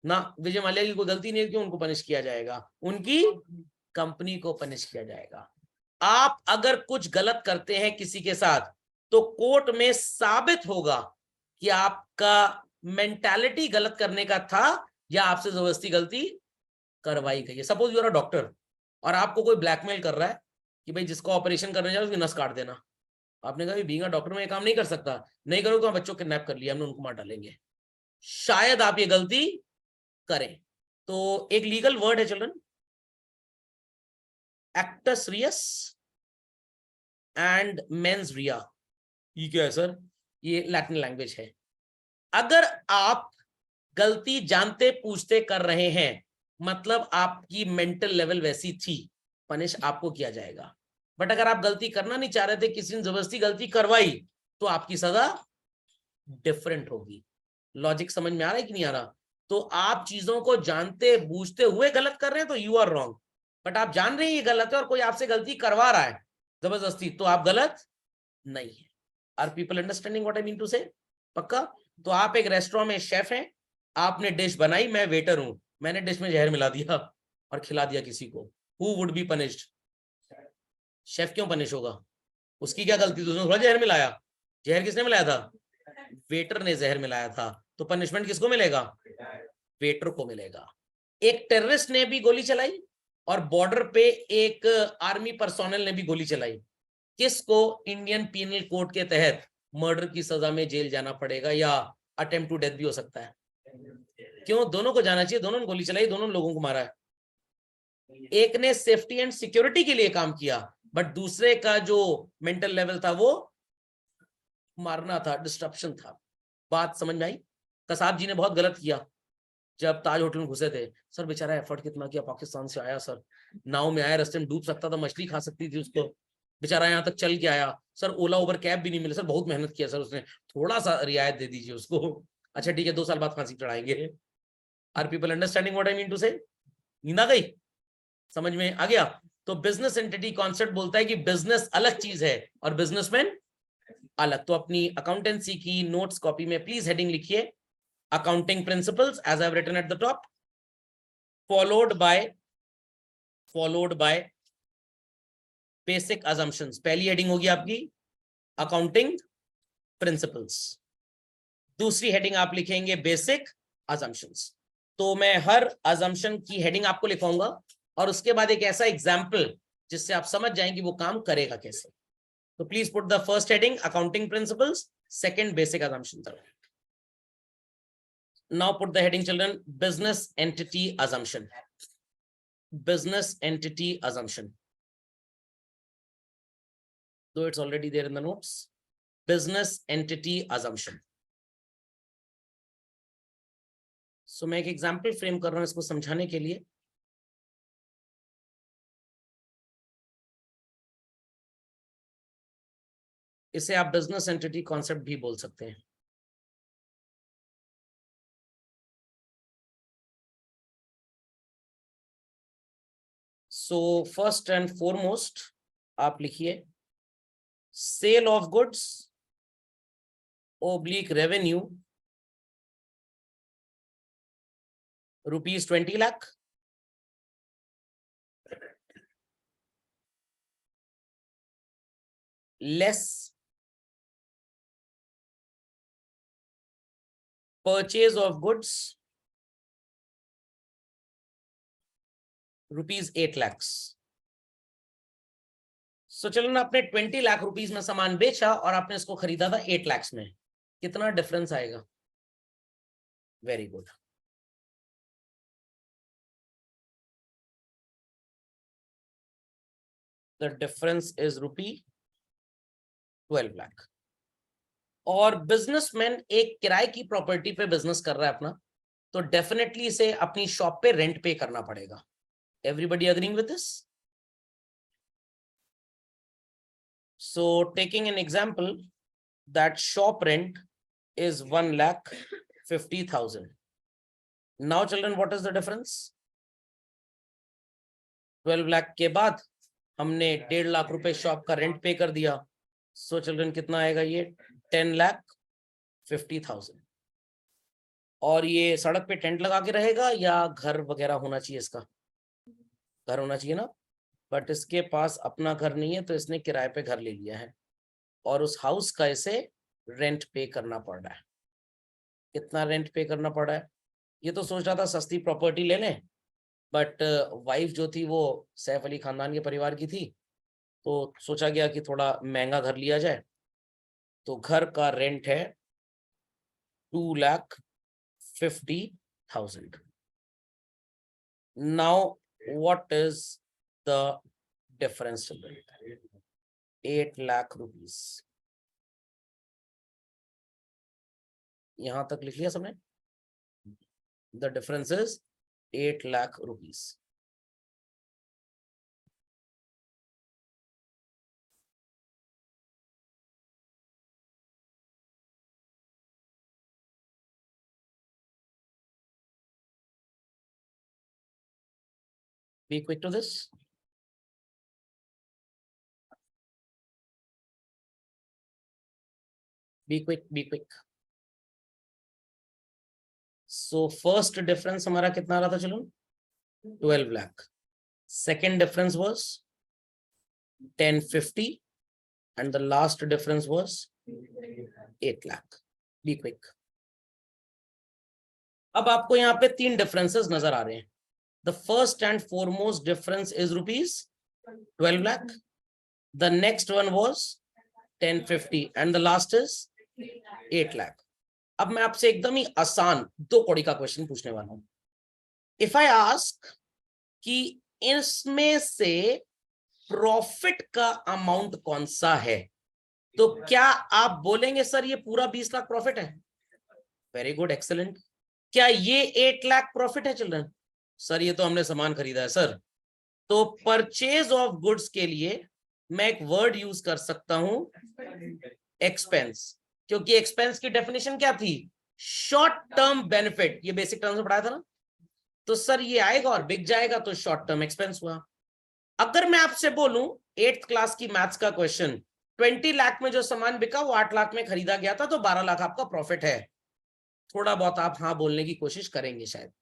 ना। विजय माल्या की कोई गलती नहीं थी, उनको पनिश किया जाएगा, उनकी कंपनी को पनिश किया जाएगा। आप अगर कुछ गलत करते हैं किसी के साथ तो कोर्ट में साबित होगा कि आपका मेंटालिटी गलत करने का था या आपसे जबरदस्ती गलती करवाई गई है। Suppose you are a doctor और आपको कोई ब्लैकमेल कर रहा है कि भाई जिसको ऑपरेशन करने जाओ उसकी नस काट देना। आपने कहा बीइंग अ डॉक्टर में ये काम नहीं कर सकता, नहीं करो तो हम बच्चों किडनैप कर लिया हमने, उनको मार डालेंगे। शायद आप ये गलती करें। तो एक लीगल वर्ड है children, actus reus and mens rea. ये क्या है सर? ये लैटिन लैंग्वेज है। अगर आप गलती जानते पूछते कर रहे हैं मतलब आपकी मेंटल लेवल वैसी थी, पनिश आपको किया जाएगा। बट अगर आप गलती करना नहीं चाह रहे थे, किसी ने जबरदस्ती गलती करवाई, तो आपकी सजा डिफरेंट होगी। लॉजिक समझ में आ रहा है कि नहीं आ रहा? तो आप चीजों को जानते बूझते हुए गलत कर रहे हैं तो यू आर रॉन्ग। बट आप जान रहे हैं ये गलत है और कोई आपसे गलती करवा रहा है जबरदस्ती, तो आप गलत नहीं है। Are people understanding what I mean to say? पक्का? तो आप एक रेस्टोरेंट में शेफ हैं, आपने डिश बनाई, मैं वेटर हूं, मैंने डिश में जहर मिला दिया और खिला दिया किसी को, who would be punished? Chef क्यों पनिश होगा? उसकी क्या गलती थी? उसने थोड़ा जहर मिलाया। जहर किसने मिलाया था? वेटर ने जहर मिलाया था। तो पनिशमेंट किसको मिलेगा? वेटर को मिलेगा। एक टेररिस्ट ने भी गोली चलाई और बॉर्डर पे एक आर्मी पर्सोनल ने भी गोली चलाई। किसको इंडियन पीनल कोड के तहत मर्डर की सजा में जेल जाना पड़ेगा या अटेम्प्ट टू डेथ भी हो सकता है? क्यों? दोनों को जाना चाहिए। दोनों ने गोली चलाई, दोनों लोगों को मारा है। एक ने सेफ्टी एंड सिक्योरिटी के लिए काम किया, बट दूसरे का जो मेंटल लेवल था वो मारना था, डिस्ट्रप्शन था। बात समझ में आई? कसाब जी ने बहुत गलत किया जब ताज होटल में घुसे थे। सर बेचारा एफर्ट कितना किया, पाकिस्तान से आया सर, नाव में आया, रास्ते में डूब सकता था, मछली खा सकती थी उसको, बेचारा यहाँ तक चल के आया। सर ओला उबर कैब भी नहीं मिले, सर बहुत मेहनत किया सर उसने, थोड़ा सा रियायत दे दीजिए उसको। अच्छा ठीक है, 2 साल बाद फांसी चढ़ाएंगे। Are people understanding what I mean to say? नींद आ गई? समझ में आ गया? तो बिजनेस एंटिटी कॉन्सेप्ट बोलता है कि बिजनेस अलग चीज है और बिजनेसमैन अलग। तो अपनी अकाउंटेंसी की नोट्स कॉपी में प्लीज हेडिंग लिखिए, accounting principles as I've written at the top, followed by basic assumptions। पहली हेडिंग होगी आपकी accounting principles, दूसरी हेडिंग आप लिखेंगे basic assumptions। तो मैं हर assumption की हेडिंग आपको लिखवाऊंगा और उसके बाद एक ऐसा एग्जाम्पल जिससे आप समझ जाएंगे वो काम करेगा कैसे. तो please put the first heading accounting principles, second basic assumptions. Now put the heading, children, business entity assumption. Business entity assumption. Though it's already there in the notes. Business entity assumption. So मैं एक example frame कर रहा हूं इसको समझाने के लिए. इसे आप बिजनेस एंटिटी कॉन्सेप्ट भी बोल सकते हैं. So first and foremost आप लिखिए sale of goods oblique revenue rupees 20 lakh less purchase of goods rupees 8 lakhs. So चलो ना, आपने 20 लाख रुपीस में सामान बेचा और आपने इसको खरीदा था 8 lakhs में. कितना डिफरेंस आएगा? Very good. The difference is ₹12 lakh. और बिजनेसमैन एक किराए की प्रॉपर्टी पे बिजनेस कर रहा है अपना, तो डेफिनेटली इसे अपनी शॉप पे रेंट पे करना पड़ेगा. Everybody agreeing with this? So taking an example, that shop rent is 1,50,000. Now children, what is the difference? 12 lakh के बाद हमने 1.5 लाख रुपए शॉप का रेंट पे कर दिया. So children, कितना आएगा ये? 10,50,000. और ये सड़क पे टेंट लगा के रहेगा या घर वगैरह होना चाहिए? इसका घर होना चाहिए ना, बट इसके पास अपना घर नहीं है तो इसने किराए पे घर ले लिया है और उस हाउस का इसे रेंट पे करना पड़ रहा है. कितना रेंट पे करना पड़ रहा है? ये तो सोच रहा था सस्ती प्रॉपर्टी ले लें, बट वाइफ जो थी वो सैफ अली खानदान के परिवार की थी, तो सोचा गया कि थोड़ा महंगा घर लिया जाए. तो घर का रेंट है 2,50,000. Now what is the difference? 8 lakh rupees. यहां तक लिख लिया सबने? The difference is 8 lakh rupees. Be quick to this. Be quick, be quick. So first difference हमारा कितना रहा था? चलो 12 lakh. Second difference was 1050 and the last difference was 8 lakh. Be quick. अब आपको यहाँ पे 3 differences नजर आ रहे हैं. The first and foremost difference is rupees 12 lakh. The next one was 1050 and the last is 8 lakh. अब मैं आपसे एकदम ही आसान 2 कौड़ी का क्वेश्चन पूछने वाला हूं. इफ आई आस्क कि इसमें से प्रॉफिट का अमाउंट कौन सा है, तो क्या आप बोलेंगे सर ये पूरा 20 लाख प्रॉफिट है? Very good, excellent. क्या ये 8 लाख प्रॉफिट है चिल्ड्रन? सर ये तो हमने सामान खरीदा है सर. तो परचेज ऑफ गुड्स के लिए मैं एक वर्ड यूज कर सकता हूं, एक्सपेंस, क्योंकि एक्सपेंस की डेफिनेशन क्या थी? Short term benefit. ये बेसिक टर्म से पढ़ाया था ना. तो सर ये आएगा और बिक जाएगा तो शॉर्ट टर्म एक्सपेंस हुआ. अगर मैं आपसे बोलूं 8th क्लास की मैथ्स का क्वेश्चन, 20 लाख में जो सामान बिका वो 8 लाख में खरीदा गया था, तो 12 लाख आपका प्रॉफिट है. थोड़ा बहुत आप हाँ बोलने की कोशिश करेंगे शायद.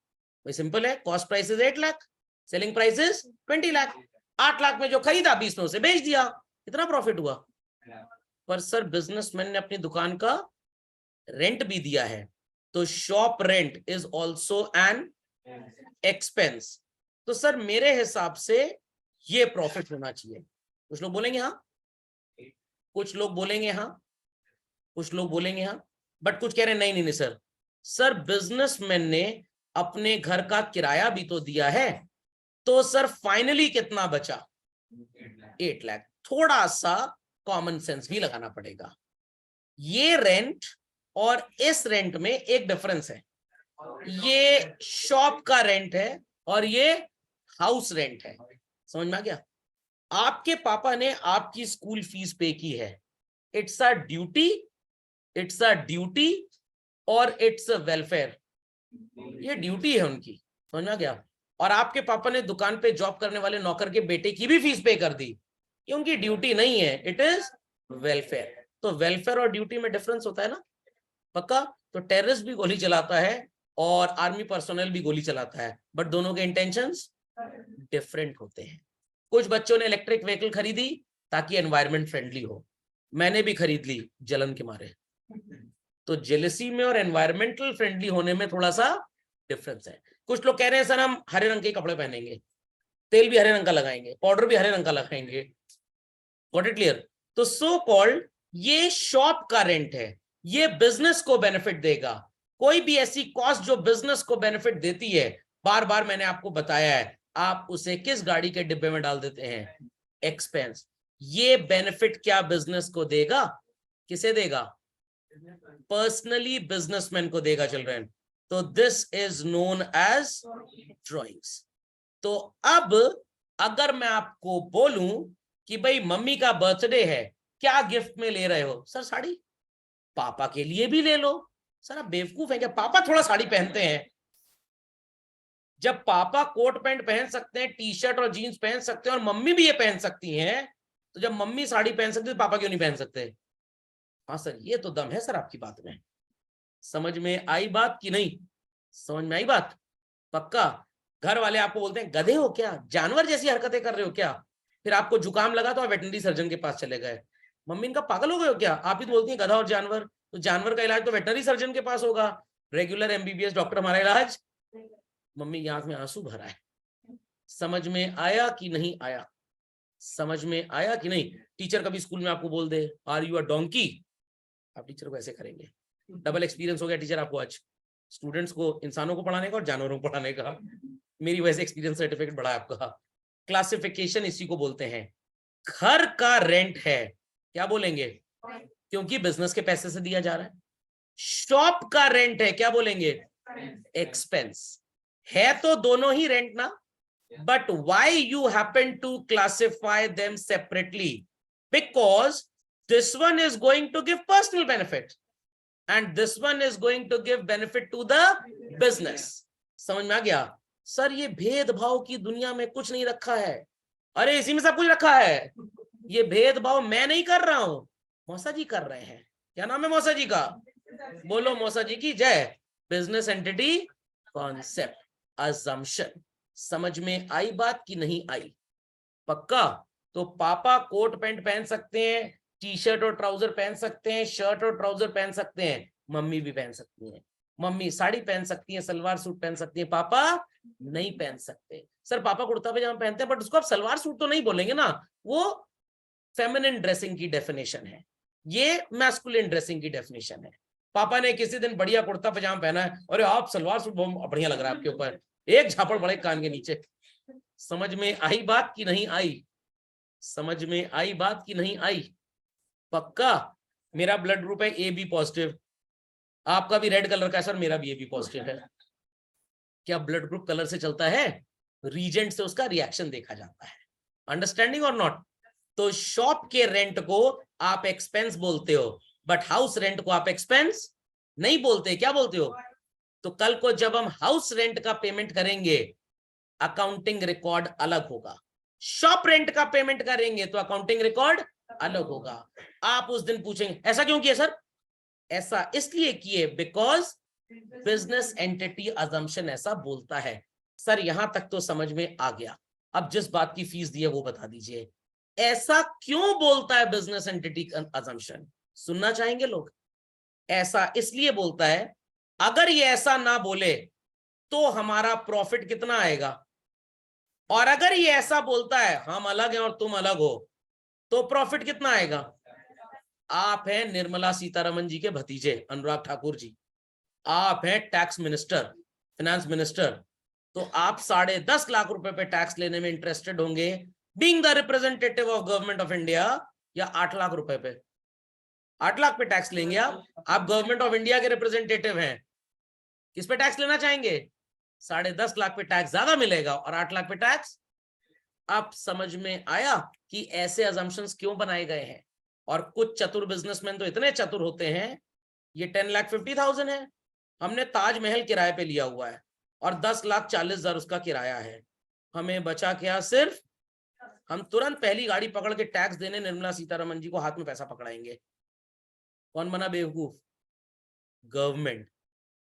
वही सिंपल है. Cost price is 8 lakh, selling price is 20 lakh. 8 lakh में जो खरीदा 20 में उसे बेच दिया, कितना प्रॉफिट हुआ? पर सर बिजनेसमैन ने अपनी दुकान का रेंट भी दिया है, तो shop rent is also an expense. तो सर मेरे हिसाब से ये प्रॉफिट होना चाहिए। कुछ लोग बोलेंगे हाँ, कुछ लोग बोलेंगे हाँ, कुछ लोग बोलेंगे हाँ, बट कुछ कह रहे हैं नहीं नहीं नहीं सर, सर बिजनेसमैन ने अपने घर का किराया भी तो दिया है, तो सर फाइनली कितना बचा? 8 लाख। थोड़ा सा कॉमन सेंस भी लगाना पड़ेगा। ये रेंट और इस रेंट में एक डिफरेंस है, ये शॉप का रेंट है और ये हाउस रेंट है। समझ में आ गया? आपके पापा ने आपकी स्कूल फीस पे की है, it's a duty, it's a duty और इट्स अ वेलफेयर। ये ड्यूटी है उनकी। समझ में आ गया? और आपके पापा ने दुकान पे जॉब करने वाले नौकर के बेटे की भी फीस पे कर दी, ये उनकी ड्यूटी नहीं है, इट इज वेलफेयर। तो वेलफेयर और ड्यूटी में डिफरेंस होता है ना, पक्का? तो टेररिस्ट भी गोली चलाता है और आर्मी पर्सोनल भी गोली चलाता है, बट दोनों के इंटेंशंस डिफरेंट होते हैं। कुछ बच्चों ने इलेक्ट्रिक व्हीकल खरीदी ताकि एनवायरमेंट फ्रेंडली हो, मैंने भी खरीद ली जलन के मारे। तो जेलसी में और एनवायरमेंटल फ्रेंडली होने में थोड़ा सा डिफरेंस है। कुछ लोग कह रहे हैं सर हम हरे रंग के कपड़े पहनेंगे, तेल भी हरे रंग का लगाएंगे, पाउडर भी हरे रंग का लगाएंगे। Got it clear? तो सो कॉल्ड ये शॉप का रेंट है, ये बिजनेस को बेनिफिट देगा। कोई भी ऐसी कॉस्ट जो बिजनेस को बेनिफिट देती है, बार बार मैंने आपको बताया है, आप उसे किस गाड़ी के डिब्बे में डाल देते हैं? एक्सपेंस। ये बेनिफिट क्या बिजनेस को देगा? किसे देगा? पर्सनली बिजनेसमैन को देगा चिल्ड्रन। तो this is known as drawings. तो अब अगर मैं आपको बोलूं कि भाई मम्मी का बर्थडे है, क्या गिफ्ट में ले रहे हो? सर साड़ी। पापा के लिए भी ले लो। सर आप बेवकूफ हैं क्या? पापा थोड़ा साड़ी पहनते हैं। जब पापा कोट पैंट पहन सकते हैं, टी शर्ट और जीन्स पहन सकते हैं और मम्मी भी ये पहन सकती हैं, तो जब मम्मी साड़ी पहन सकती है तो पापा क्यों नहीं पहन सकते? हाँ सर, ये तो दम है सर आपकी बात में। समझ में आई बात कि नहीं? समझ में आई बात? पक्का? घर वाले आपको बोलते हैं गधे हो क्या, जानवर जैसी हरकतें कर रहे हो क्या? फिर आपको जुकाम लगा तो आप वेटनरी सर्जन के पास चले गए। मम्मी इनका पागल हो गए हो क्या? आप ही तो बोलती हैं गधा और जानवर, तो जानवर का इलाज तो वेटनरी सर्जन के पास होगा, रेगुलर एमबीबीएस डॉक्टर हमारा इलाज। मम्मी की आंख में आंसू भरा है। समझ में आया कि नहीं आया? समझ में आया कि नहीं? टीचर कभी स्कूल में आपको बोल दे आर यू अ डोंकी, आप टीचर को ऐसे करेंगे। डबल एक्सपीरियंस हो गया टीचर आपको आज, स्टूडेंट्स को, इंसानों को पढ़ाने का और जानवरों को पढ़ाने का। मेरी वजह से एक्सपीरियंस सर्टिफिकेट बढ़ा आपका। क्लासिफिकेशन इसी को बोलते हैं। घर का रेंट है, क्या बोलेंगे? क्योंकि बिजनेस के पैसे से दिया जा रहा है। शॉप का रेंट है, क्या बोलेंगे? एक्सपेंस। है तो दोनों ही रेंट ना, but why you happen to classify them separately? Because this one is going to give personal benefit and this one is going to give benefit to the business. समझ में आ गया? सर ये भेदभाव की दुनिया में कुछ नहीं रखा है। अरे इसी में सब कुछ रखा है। ये भेदभाव मैं नहीं कर रहा हूं, मौसा जी कर रहे हैं। क्या नाम है मौसा जी का? बोलो मौसा जी की जय। Business entity concept assumption. समझ में आई बात कि नहीं आई? पक्का? तो पापा कोट पैंट पहन सकते हैं, टी शर्ट और ट्राउजर पहन सकते हैं, शर्ट और ट्राउजर पहन सकते हैं, मम्मी भी पहन सकती हैं। मम्मी साड़ी पहन सकती है, सलवार सूट पहन सकती है, पापा नहीं पहन सकते। सर पापा कुर्ता पजामा पहनते हैं, बट उसको आप सलवार सूट तो नहीं बोलेंगे ना, वो फेमिनिन ड्रेसिंग की डेफिनेशन है, ये मैस्कुलिन ड्रेसिंग की डेफिनेशन है। पापा ने किसी दिन बढ़िया कुर्ता पजामा पहना है, अरे आप सलवार सूट बहुत बढ़िया लग रहा है आपके ऊपर, एक झापड़ बड़े कान के नीचे। समझ में आई बात कि नहीं आई? समझ में आई बात कि नहीं आई? पक्का? मेरा ब्लड ग्रुप है ए बी पॉजिटिव, आपका भी रेड कलर का है सर, मेरा भी ए बी पॉजिटिव है। क्या ब्लड ग्रुप कलर से चलता है? रीजेंट से उसका रिएक्शन देखा जाता है। अंडरस्टैंडिंग और नॉट? तो शॉप के रेंट को आप एक्सपेंस बोलते हो, बट हाउस रेंट को आप एक्सपेंस नहीं बोलते। क्या बोलते हो? तो कल को जब हम हाउस रेंट का पेमेंट करेंगे, अकाउंटिंग रिकॉर्ड अलग होगा। शॉप रेंट का पेमेंट करेंगे तो अकाउंटिंग रिकॉर्ड अलग होगा। आप उस दिन पूछेंगे ऐसा क्यों किया सर? ऐसा इसलिए किए बिकॉज बिजनेस एंटिटी अजम्पशन ऐसा बोलता है। सर यहां तक तो समझ में आ गया, अब जिस बात की फीस दी है वो बता दीजिए, ऐसा क्यों बोलता है बिजनेस एंटिटी अजम्पशन? सुनना चाहेंगे लोग? ऐसा इसलिए बोलता है, अगर ये ऐसा ना बोले तो हमारा प्रॉफिट कितना आएगा? और अगर ये ऐसा बोलता है हम अलग हैं और तुम अलग हो, तो प्रॉफिट कितना आएगा? आप हैं निर्मला सीतारमन जी के भतीजे अनुराग ठाकुर जी, आप हैं टैक्स मिनिस्टर, फाइनेंस मिनिस्टर, तो आप 10.5 लाख रुपए पे टैक्स लेने में इंटरेस्टेड होंगे being the representative of government of India, या 8 लाख रुपए पे? 8 लाख पे टैक्स लेंगे आप गवर्नमेंट ऑफ इंडिया के रिप्रेजेंटेटिव हैं, किस पे टैक्स लेना चाहेंगे? 10.5 लाख पे टैक्स ज्यादा मिलेगा और 8 लाख पे टैक्स। अब समझ में आया कि ऐसे अजम्पशंस क्यों बनाए गए हैं। और कुछ चतुर बिजनेसमैन तो इतने चतुर होते हैं, ये 10,50,000 है, हमने ताजमहल किराए पे लिया हुआ है और 10,40,000 उसका किराया है, हमें बचा क्या? सिर्फ हम तुरंत पहली गाड़ी पकड़ के टैक्स देने निर्मला सीतारमन जी को हाथ में पैसा पकड़ाएंगे। कौन बना बेवकूफ? गवर्नमेंट।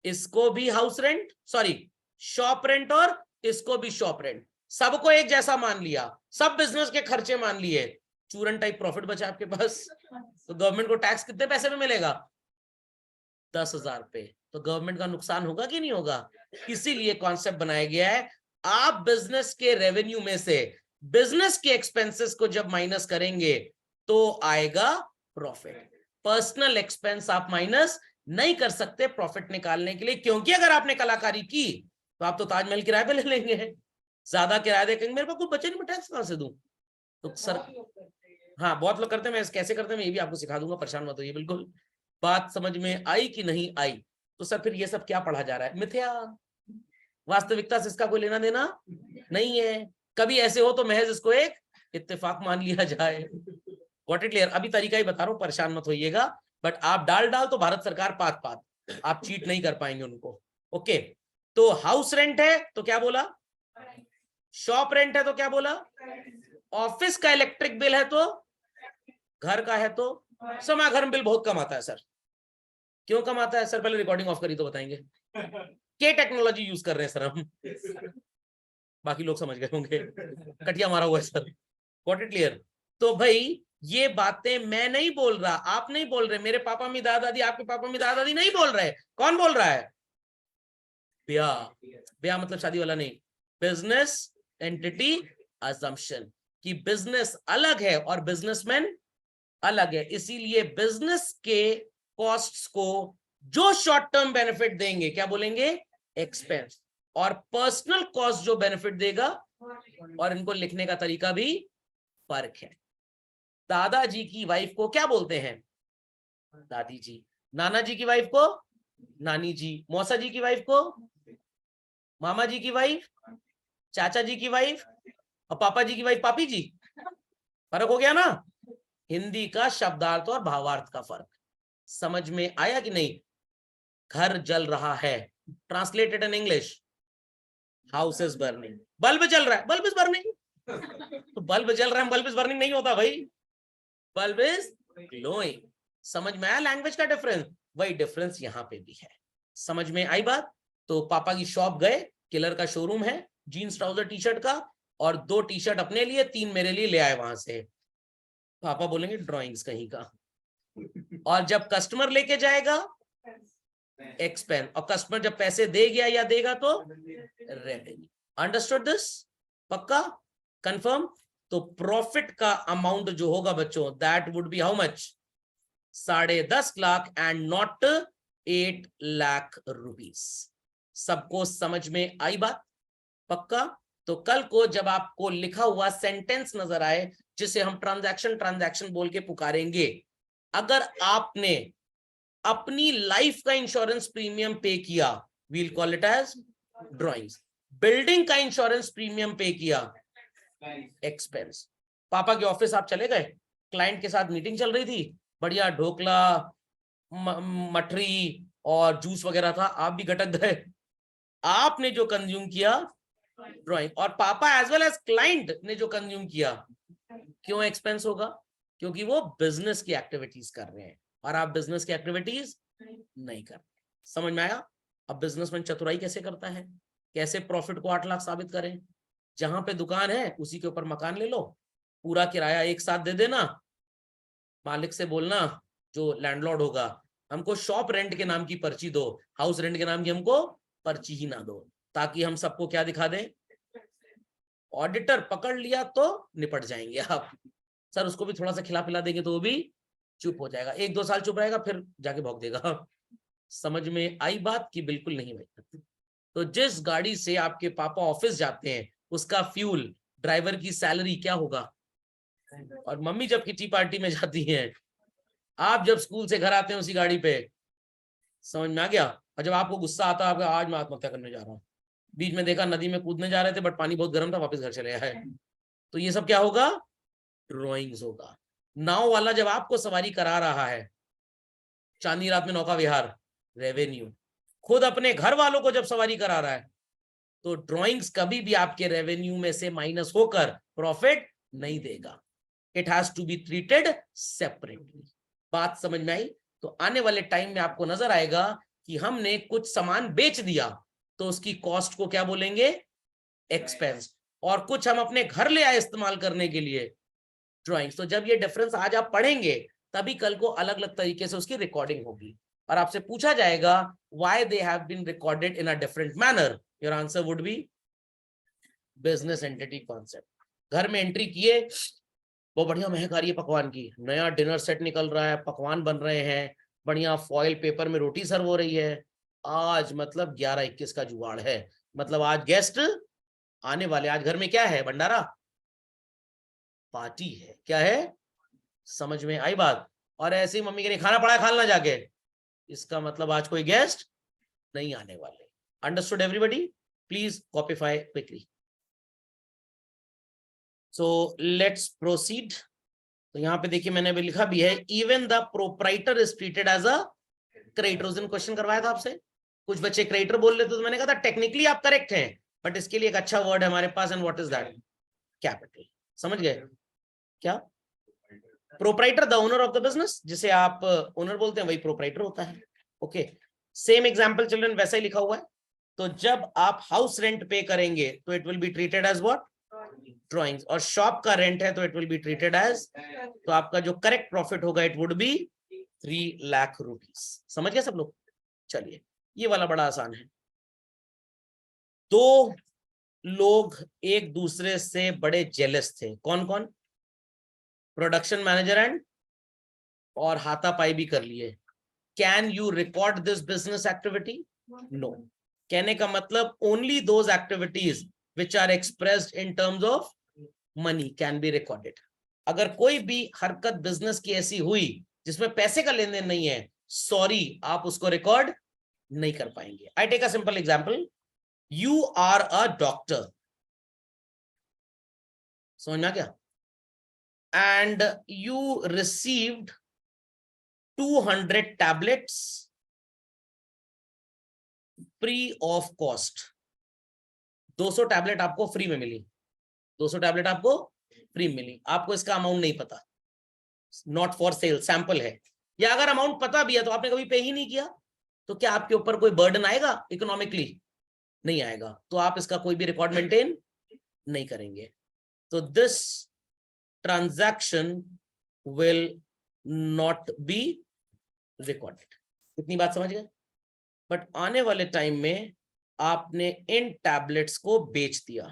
इसको भी house rent, sorry shop rent, और इसको भी शॉप रेंट, सबको एक जैसा मान लिया, सब बिजनेस के खर्चे मान लिए, चूरन टाइप प्रॉफिट बचा आपके पास। तो गवर्नमेंट को टैक्स कितने पैसे में मिलेगा? 10,000 पे। तो गवर्नमेंट का नुकसान होगा कि नहीं होगा? इसीलिए कॉन्सेप्ट बनाया गया है, आप बिजनेस के रेवेन्यू में से बिजनेस के एक्सपेंसेस को जब माइनस करेंगे तो आएगा प्रॉफिट। पर्सनल एक्सपेंस आप माइनस नहीं कर सकते प्रॉफिट निकालने के लिए, क्योंकि अगर आपने कलाकारी की तो आप तो ताजमहल किराए पे ले लेंगे, ज्यादा किराया देखेंगे, मेरे पास कुछ बचे नहीं, मैं टैक्स कहां से दूं? तो सर, हाँ बहुत लोग करते हैं, मैं कैसे करते हैं मैं ये भी आपको सिखा दूंगा, परेशान मत होइए बिल्कुल। बात समझ में आई कि नहीं आई? तो सर फिर ये सब क्या पढ़ा जा रहा है? मिथ्या, वास्तविकता से इसका कोई लेना देना नहीं है। कभी ऐसे हो तो महज इसको एक इत्तेफाक मान लिया जाए। Got it clear? अभी तरीका ही बता रहा हूं, परेशान मत होइएगा, बट आप डाल तो भारत सरकार पात पात, आप चीट नहीं कर पाएंगे उनको। ओके, तो हाउस रेंट है तो क्या बोला? शॉप रेंट है तो क्या बोला? ऑफिस का इलेक्ट्रिक बिल है तो? घर का है तो? सर मैं घर में बिल बहुत कम आता है सर। क्यों कम आता है सर? पहले रिकॉर्डिंग ऑफ करी तो बताएंगे। क्या टेक्नोलॉजी यूज कर रहे हैं सर हम? बाकी लोग समझ गए होंगे, कटिया मारा हुआ है सर। Got it clear? तो भाई ये बातें मैं नहीं बोल रहा, आप नहीं बोल रहे, मेरे पापा मी दादा दादी, आपके पापा मी दादा दादी नहीं बोल रहे, कौन बोल रहा है? ब्याह। ब्याह मतलब शादी वाला नहीं, बिजनेस एंटिटी अजम्पशन, कि बिजनेस अलग है और बिजनेसमैन अलग है, इसीलिए बिजनेस के कॉस्ट्स को जो शॉर्ट टर्म बेनिफिट देंगे क्या बोलेंगे? एक्सपेंस, और पर्सनल कॉस्ट जो बेनिफिट देगा, और इनको लिखने का तरीका भी फर्क है। दादाजी की वाइफ को क्या बोलते हैं? दादी जी। नाना जी की वाइफ को नानी जी। मौसा जी की वाइफ को मामा जी की वाइफ, चाचा जी की वाइफ, और पापा जी की वाइफ पापी जी। फर्क हो गया ना? हिंदी का शब्दार्थ और भावार्थ का फर्क समझ में आया कि नहीं? घर जल रहा है, translated in English, house is burning. Bulb जल रहा है, बल्ब इज बर्निंग। तो बल्ब जल रहा है, बल्ब इज बर्निंग नहीं होता भाई, बल्ब इज ग्लोइंग। समझ में आया लैंग्वेज का डिफरेंस? वही डिफरेंस यहां पे भी है। समझ में आई बात? तो पापा की शॉप गए, किलर का शोरूम है, जीन्स ट्राउजर टी शर्ट का, और 2 टी शर्ट अपने लिए 3 मेरे लिए ले आए वहां से। पापा बोलेंगे ड्राइंग्स कहीं का। और जब कस्टमर लेके जाएगा एक्सपेंस, और कस्टमर जब पैसे दे गया या देगा तो रेवेन्यू। Understood this? पक्का? कंफर्म? तो प्रॉफिट का अमाउंट जो होगा बच्चों, that would be how much? 10.5 lakh and not 8 lakh rupees. सबको समझ में आई बात? पक्का? तो कल को जब आपको लिखा हुआ सेंटेंस नजर आए जिसे हम ट्रांजैक्शन ट्रांजैक्शन बोल के पुकारेंगे, अगर आपने अपनी लाइफ का इंश्योरेंस प्रीमियम पे किया, we'll call it as drawings. Building का इंश्योरेंस प्रीमियम पे किया, एक्सपेंस। पापा के ऑफिस आप चले गए, क्लाइंट के साथ मीटिंग चल रही थी, बढ़िया ढोकला मठरी और जूस वगैरह था, आप भी गटक गए, आपने जो कंज्यूम किया ड्राइंग, और पापा एज वेल एज क्लाइंट ने जो कंज्यूम किया, क्यों एक्सपेंस होगा? क्योंकि वो बिजनेस की एक्टिविटीज कर रहे हैं और आप बिजनेस की एक्टिविटीज नहीं कर रहे। समझ में आया? अब बिजनेसमैन चतुराई कैसे करता है, कैसे प्रॉफिट को 8 लाख साबित करें? जहां पे दुकान है उसी के ऊपर मकान ले लो, पूरा किराया एक साथ दे देना, मालिक से बोलना जो लैंडलॉर्ड होगा, हमको शॉप रेंट के नाम की पर्ची दो, हाउस रेंट के नाम की हमको पर्ची ही ना दो, ताकि हम सबको क्या दिखा दें? ऑडिटर पकड़ लिया तो निपट जाएंगे आप। सर उसको भी थोड़ा सा खिला पिला देंगे तो वो भी चुप हो जाएगा, 1-2 साल चुप रहेगा, फिर जाके भौंक देगा। समझ में आई बात की बिल्कुल नहीं भाई। तो जिस गाड़ी से आपके पापा ऑफिस जाते हैं उसका फ्यूल, ड्राइवर की सैलरी क्या होगा, और मम्मी जब किटी पार्टी में जाती हैं, आप जब स्कूल से घर आते हैं उसी गाड़ी पे। समझ में आ गया। और जब आपको गुस्सा आता है, आपका आज मैं आत्महत्या करने जा रहा हूँ, बीच में देखा नदी में कूदने जा रहे थे बट पानी बहुत गर्म था, वापस घर चले आए, तो ये सब क्या होगा, ड्रॉइंग्स होगा। नाव वाला जब आपको सवारी करा रहा है चांदनी रात में नौका विहार, रेवेन्यू। खुद अपने घर वालों को जब सवारी करा रहा है तो ड्रॉइंग्स कभी भी आपके रेवेन्यू में से माइनस होकर प्रॉफिट नहीं देगा। It has to be treated separately. बात समझ में आई। तो आने वाले टाइम में आपको नजर आएगा कि हमने कुछ सामान बेच दिया तो उसकी कॉस्ट को क्या बोलेंगे, एक्सपेंस, और कुछ हम अपने घर ले आए इस्तेमाल करने के लिए, ड्राइंग्स। तो जब ये डिफरेंस आज आप पढ़ेंगे तभी कल को अलग अलग तरीके से उसकी रिकॉर्डिंग होगी और आपसे पूछा जाएगा why they have been recorded in a different manner. Your answer would be business entity concept. घर में एंट्री किए, वो बढ़िया महक आ रही है पकवान की, नया डिनर सेट निकल रहा है, पकवान बन रहे हैं, बढ़िया फॉइल पेपर में रोटी सर्व हो रही है। आज मतलब 11-21 का जुगाड़ है, मतलब आज गेस्ट आने वाले, आज घर में क्या है, भंडारा, पार्टी है, क्या है, समझ में आई बात। और ऐसे ही मम्मी के लिए खाना पड़ा है, खाना जाके, इसका मतलब आज कोई गेस्ट नहीं आने वाले। Understood everybody? Please copyfy quickly. So let's proceed. तो यहाँ पे देखिए मैंने भी लिखा भी है, even the proprietor is treated as a creditor. उस दिन क्वेश्चन करवाया था आपसे, कुछ बच्चे क्रेडिटर बोल रहे थे तो मैंने कहा था टेक्निकली आप करेक्ट हैं बट इसके लिए एक अच्छा वर्ड है हमारे पास, and what is that, capital. समझ गए क्या? Proprietor the owner of the business, जिसे आप ओनर बोलते हैं वही प्रोप्राइटर होता है। ओके, सेम एग्जांपल चिल्ड्रन वैसा ही लिखा हुआ है। तो जब आप हाउस रेंट पे करेंगे तो it will be treated as what, drawings. और शॉप का रेंट है तो it will be treated as, तो आपका जो करेक्ट प्रॉफिट होगा it would be 3 lakh rupees. समझ गए सब लोग? चलिए, ये वाला बड़ा आसान है। दो लोग एक दूसरे से बड़े जेलस थे, कौन कौन? प्रोडक्शन मैनेजर एंड, और हाथापाई भी कर लिए। Can you record this business activity? No. कहने का मतलब only those activities which are expressed in terms of money can be recorded. अगर कोई भी हरकत बिजनेस की ऐसी हुई जिसमें पैसे का लेन देन नहीं है, सॉरी, आप उसको रिकॉर्ड नहीं कर पाएंगे। I take a simple example, you are a doctor, समझना क्या, and you received 200 tablets free of cost. 200 tablet आपको फ्री में मिली, 200 टैबलेट आपको फ्री मिली, आपको इसका अमाउंट नहीं पता, नॉट फॉर सेल, सैंपल है। या अगर अमाउंट पता भी है तो आपने कभी पे ही नहीं किया, तो क्या आपके ऊपर कोई बर्डन आएगा इकोनॉमिकली? नहीं आएगा, तो आप इसका कोई भी रिकॉर्ड मेंटेन नहीं करेंगे। तो this transaction will not be recorded. इतनी बात समझ गए? बट आने वाले टाइम में आपने इन टैबलेट्स को बेच दिया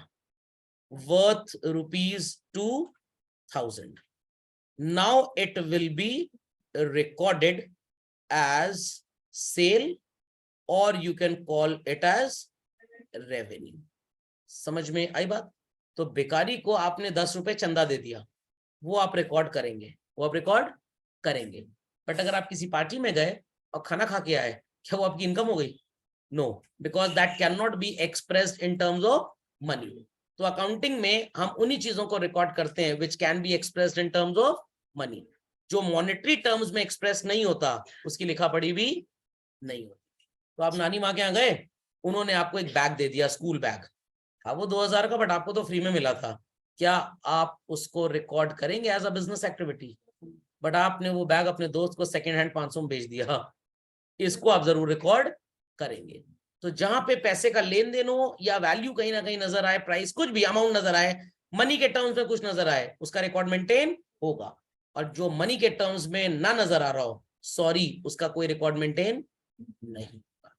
worth ₹2,000, now it will be recorded as sale or you can call it as revenue। समझ में आई बात? तो बेकारी को आपने 10 रुपए चंदा दे दिया, वो आप रिकॉर्ड करेंगे, वो आप रिकॉर्ड करेंगे। बट अगर आप किसी पार्टी में गए और खाना खा के आए, क्या वो आपकी इनकम हो गई? No, because that can not be expressed in terms of money. तो अकाउंटिंग में हम उन्हीं चीजों को रिकॉर्ड करते हैं which can be expressed in terms of money. जो मॉनेटरी टर्म्स में एक्सप्रेस नहीं होता उसकी लिखा पढ़ी भी नहीं होती। तो आप नानी माँ के यहाँ गए, उन्होंने आपको एक बैग दे दिया, स्कूल बैग, हाँ वो 2000 का बट आपको तो फ्री में मिला था, क्या आप उसको रिकॉर्ड करेंगे as a business activity? But आपने वो बैग अपने दोस्त को सेकेंड हैंड 500 में बेच दिया, इसको आप जरूर रिकॉर्ड करेंगे। तो जहां पे पैसे का लेन देन हो या वैल्यू कहीं ना कहीं नजर आए, प्राइस कुछ भी अमाउंट नजर आए, मनी के टर्म्स में कुछ नजर आए, उसका रिकॉर्ड मेंटेन होगा। और जो मनी के टर्म्स में ना नजर आ रहा हो, सॉरी, उसका कोई रिकॉर्ड मेंटेन नहीं होगा।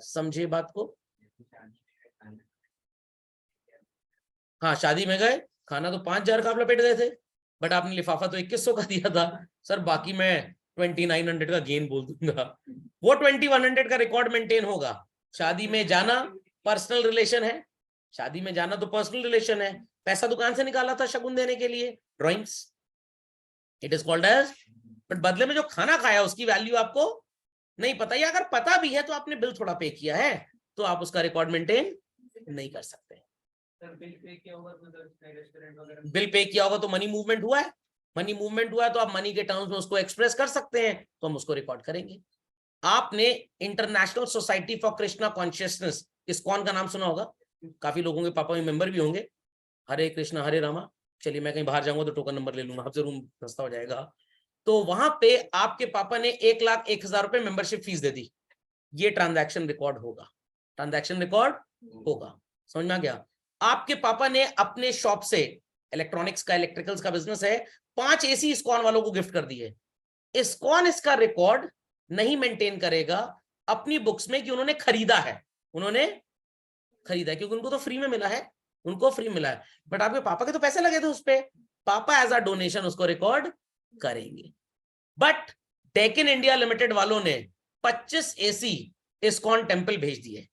समझे बात को? हाँ शादी में गए, खाना तो 5,000 का आप लपेट गए थे, बट आपने लिफाफा तो 2100 का दिया था। सर बाकी मैं 2900 का गेन बोल दूंगा, वो 2100 का रिकॉर्ड मेंटेन होगा। शादी में जाना पर्सनल रिलेशन है, शादी में जाना तो पर्सनल रिलेशन है, पैसा दुकान से निकाला था शगुन देने के लिए, drawings, it is called as. But बदले में जो खाना खाया उसकी वैल्यू आपको नहीं पता, या अगर पता भी है तो आपने बिल थोड़ा पे किया है, तो आप उसका रिकॉर्ड मेंटेन नहीं कर सकते। बिल पे किया होगा तो मनी मूवमेंट हुआ है, मनी मूवमेंट हुआ है तो आप मनी के टर्म्स में उसको एक्सप्रेस कर सकते हैं, तो हम उसको रिकॉर्ड करेंगे। आपने international society for Krishna consciousness, ISKCON का नाम सुना होगा, काफी लोगों के पापा में मेंबर भी होंगे। हरे कृष्णा हरे रामा, चलिए मैं कहीं बाहर जाऊंगा तो टोकन नंबर ले लूंगा, आपसे रूम सस्ता हो जाएगा। तो वहां पे आपके पापा ने 1,01,000 रुपए मेंबरशिप फीस दे दी, ये ट्रांजैक्शन रिकॉर्ड होगा, ट्रांजैक्शन रिकॉर्ड होगा, समझ में आ गया। आपके पापा ने अपने शॉप से, इलेक्ट्रॉनिक्स का इलेक्ट्रिकल्स का बिजनेस है, 5 एसी इस्कॉन वालों को गिफ्ट कर दिए, इस्कॉन इसका रिकॉर्ड नहीं मेंटेन करेगा अपनी बुक्स में कि उन्होंने खरीदा है, उन्होंने खरीदा है, क्योंकि उनको तो फ्री में मिला है, उनको फ्री मिला है, बट आपके पापा के तो पैसे लगे थे उस पे, पापा एज अ डोनेशन उसको रिकॉर्ड करेंगे। बट डेकन इंडिया लिमिटेड वालों ने 25 एसी इस्कॉन टेंपल भेज दिए,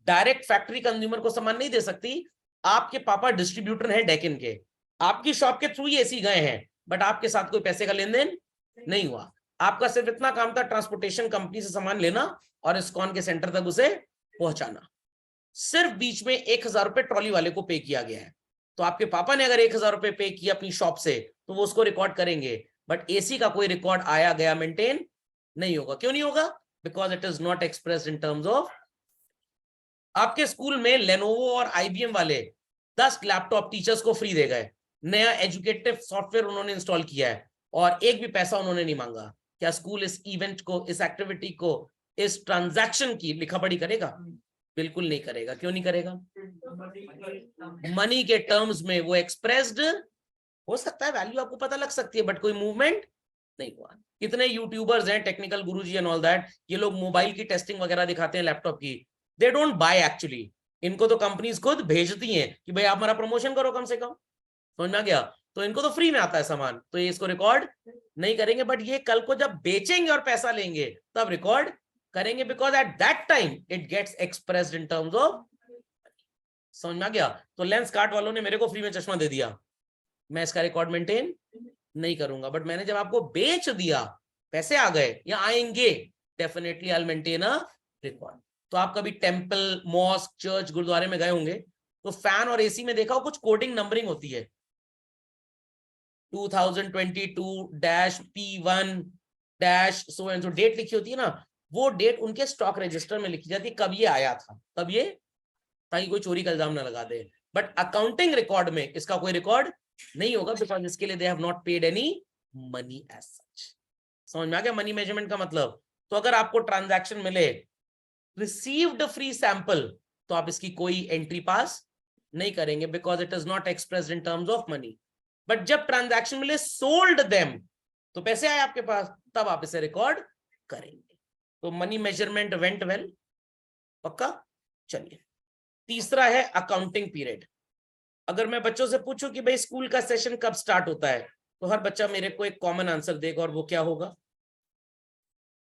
डायरेक्ट फैक्ट्री कंज्यूमर को सामान नहीं दे सकती, आपके पापा डिस्ट्रीब्यूटर हैं डेकन के, आपकी शॉप के थ्रू ही एसी गए हैं, बट आपके साथ कोई पैसे का लेन देन नहीं हुआ, आपका सिर्फ इतना काम था ट्रांसपोर्टेशन कंपनी से सामान लेना और इस्कॉन के सेंटर तक उसे पहुंचाना, सिर्फ बीच में 1,000 रुपए ट्रॉली वाले को पे किया गया है। तो आपके पापा ने अगर 1,000 रुपए पे किया अपनी शॉप से तो वो उसको रिकॉर्ड करेंगे, बट एसी का कोई रिकॉर्ड आया गया मेंटेन नहीं होगा। क्यों नहीं होगा? Because it is not expressed in terms of. आपके स्कूल में लेनोवो और आईबीएम वाले 10 लैपटॉप टीचर्स को फ्री दे गए, नया एजुकेटिव सॉफ्टवेयर उन्होंने इंस्टॉल किया है और एक भी पैसा उन्होंने नहीं मांगा, क्या स्कूल इस इवेंट को, इस एक्टिविटी को, इस ट्रांजैक्शन की लिखा पढ़ी करेगा? बिल्कुल नहीं करेगा। क्यों नहीं करेगा? मनी के टर्म्स में वो एक्सप्रेस्ड हो सकता है, वैल्यू आपको पता लग सकती है, बट कोई मूवमेंट नहीं हुआ। कितने यूट्यूबर्स हैं, technical Guruji and all that, ये लोग मोबाइल की टेस्टिंग वगैरह दिखाते हैं, लैपटॉप की, दे डोंट बाय एक्चुअली, इनको तो कंपनीज खुद भेजती हैं कि भाई आप हमारा प्रमोशन करो कम से कम, समझ में आ गया? तो इनको तो फ्री में आता है सामान, तो ये इसको रिकॉर्ड नहीं करेंगे, बट ये कल को जब बेचेंगे और पैसा लेंगे तब रिकॉर्ड करेंगे, because at that time it gets expressed in terms of. समझ में आ गया? तो लेंस कार्ट वालों ने मेरे को फ्री में चश्मा दे दिया, मैं इसका रिकॉर्ड मेंटेन नहीं करूंगा, बट मैंने जब आपको बेच दिया, पैसे आ गए या आएंगे, definitely I will maintain a record. तो आप कभी टेंपल, मॉस्क, चर्च, गुरुद्वारे में गए होंगे, तो फैन और एसी में देखा हो कुछ कोडिंग नंबरिंग होती है, 2022-P1- so and so date लिखी होती है ना, वो डेट उनके स्टॉक रजिस्टर में लिखी जाती है, कब ये आया था, कब ये, ताकि कोई चोरी का इल्जाम ना लगा दे। बट अकाउंटिंग रिकॉर्ड में इसका कोई रिकॉर्ड नहीं होगा, बिकॉज इसके लिए they have not paid any money as such. समझ में आ गया मनी मेजरमेंट का मतलब? तो अगर आपको ट्रांजैक्शन मिले रिसीव्ड फ्री सैंपल, तो आप इसकी कोई एंट्री पास नहीं करेंगे, because it is not expressed in terms of money. But जब ट्रांजैक्शन मिले सोल्ड देम, तो पैसे आए आपके पास, तब आप इसे रिकॉर्ड करेंगे। तो मनी मेजरमेंट वेंट वेल, पक्का? चलिए, तीसरा है अकाउंटिंग पीरियड। अगर मैं बच्चों से पूछूं कि भाई स्कूल का सेशन कब स्टार्ट होता है, तो हर बच्चा मेरे को एक कॉमन आंसर देगा, और वो क्या होगा?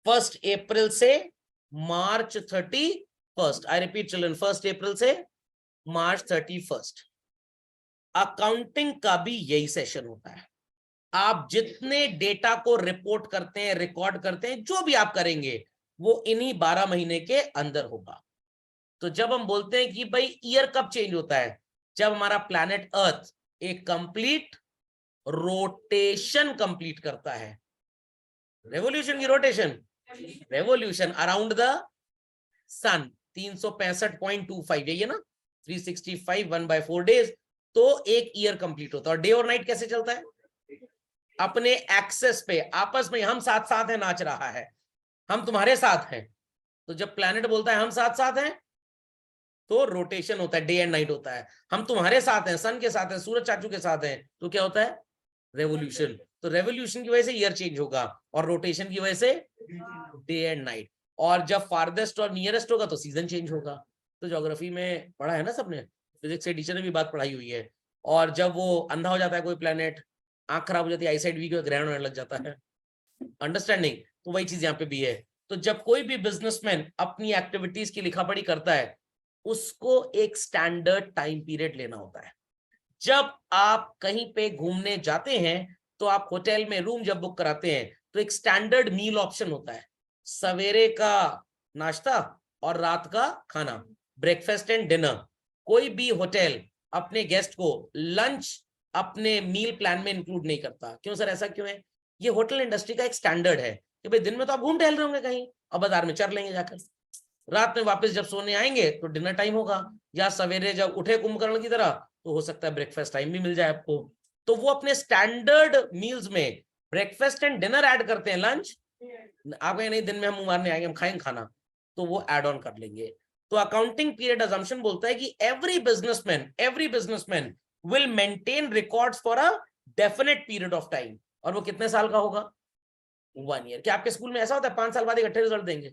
1 अप्रैल से मार्च 31। आई रिपीट चिल्ड्रन, 1 अप्रैल से मार्च 31। अकाउंटिंग का भी यही सेशन होता है। आप जितने डेटा को रिपोर्ट करते हैं, रिकॉर्ड करते हैं, जो भी आप करेंगे, वो इन्हीं 12 महीने के अंदर होगा। तो जब हम बोलते हैं कि भाई ईयर कब चेंज होता है, जब हमारा प्लैनेट अर्थ एक कंप्लीट रोटेशन कंप्लीट करता है, रेवोल्यूशन की रोटेशन, रेवोल्यूशन अराउंड द सन, 365.25, यही है ना, 365 1/4 डेज, तो एक ईयर कंप्लीट होता है। और डे और नाइट कैसे चलता है? अपने एक्सेस पे, आपस में हम साथ साथ है, नाच रहा है, हम तुम्हारे साथ हैं। तो जब प्लैनेट बोलता है हम साथ साथ हैं, तो रोटेशन होता है, डे एंड नाइट होता है। हम तुम्हारे साथ हैं, सन के साथ हैं, सूरज चाचू के साथ हैं, तो क्या होता है? रेवोल्यूशन। तो रेवोल्यूशन की वजह से ईयर चेंज होगा, और रोटेशन की वजह से डे एंड नाइट। और जब फारदेस्ट और नियरेस्ट होगा तो सीजन चेंज होगा। तो ज्योग्राफी में पढ़ा है ना सबने, फिजिक्स के टीचर ने भी बात पढ़ाई हुई है। और जब वो अंधा हो जाता है कोई प्लेनेट, आंख खराब हो जाती है, आईसाइट वीक, ग्रहण होने लग जाता है, अंडरस्टैंडिंग। तो वही चीज यहाँ पे भी है। तो जब कोई भी बिजनेसमैन अपनी एक्टिविटीज की लिखापढ़ी करता है, उसको एक स्टैंडर्ड टाइम पीरियड लेना होता है। जब आप कहीं पे घूमने जाते हैं तो आप होटल में रूम जब बुक कराते हैं तो एक स्टैंडर्ड मील ऑप्शन होता है, सवेरे का नाश्ता और रात का खाना, ब्रेकफास्ट एंड डिनर। कोई भी होटल अपने गेस्ट को लंच अपने मील प्लान में इंक्लूड नहीं करता। क्यों सर, ऐसा क्यों है? ये होटल इंडस्ट्री का एक स्टैंडर्ड है कि भाई दिन में तो आप घूम टहल रहे होंगे कहीं और बाजार में चर लेंगे जाकर, रात में वापस जब सोने आएंगे तो डिनर टाइम होगा, या सवेरे जब उठे कुंभकर्ण की तरह तो हो सकता है ब्रेकफास्ट टाइम भी मिल जाए आपको। तो वो अपने स्टैंडर्ड मील्स में ब्रेकफास्ट एंड डिनर ऐड करते हैं, लंच आप कहें नहीं दिन में हम मुंह मारने आएंगे, हम खाएंगे खाना, तो वो ऐड ऑन कर लेंगे। तो अकाउंटिंग पीरियड अजम्पशन बोलता है कि every businessman will maintain records for a definite period of time. और वो कितने साल का होगा? 1 ईयर। क्या आपके स्कूल में ऐसा होता है 5 साल बाद इकट्ठे रिजल्ट देंगे?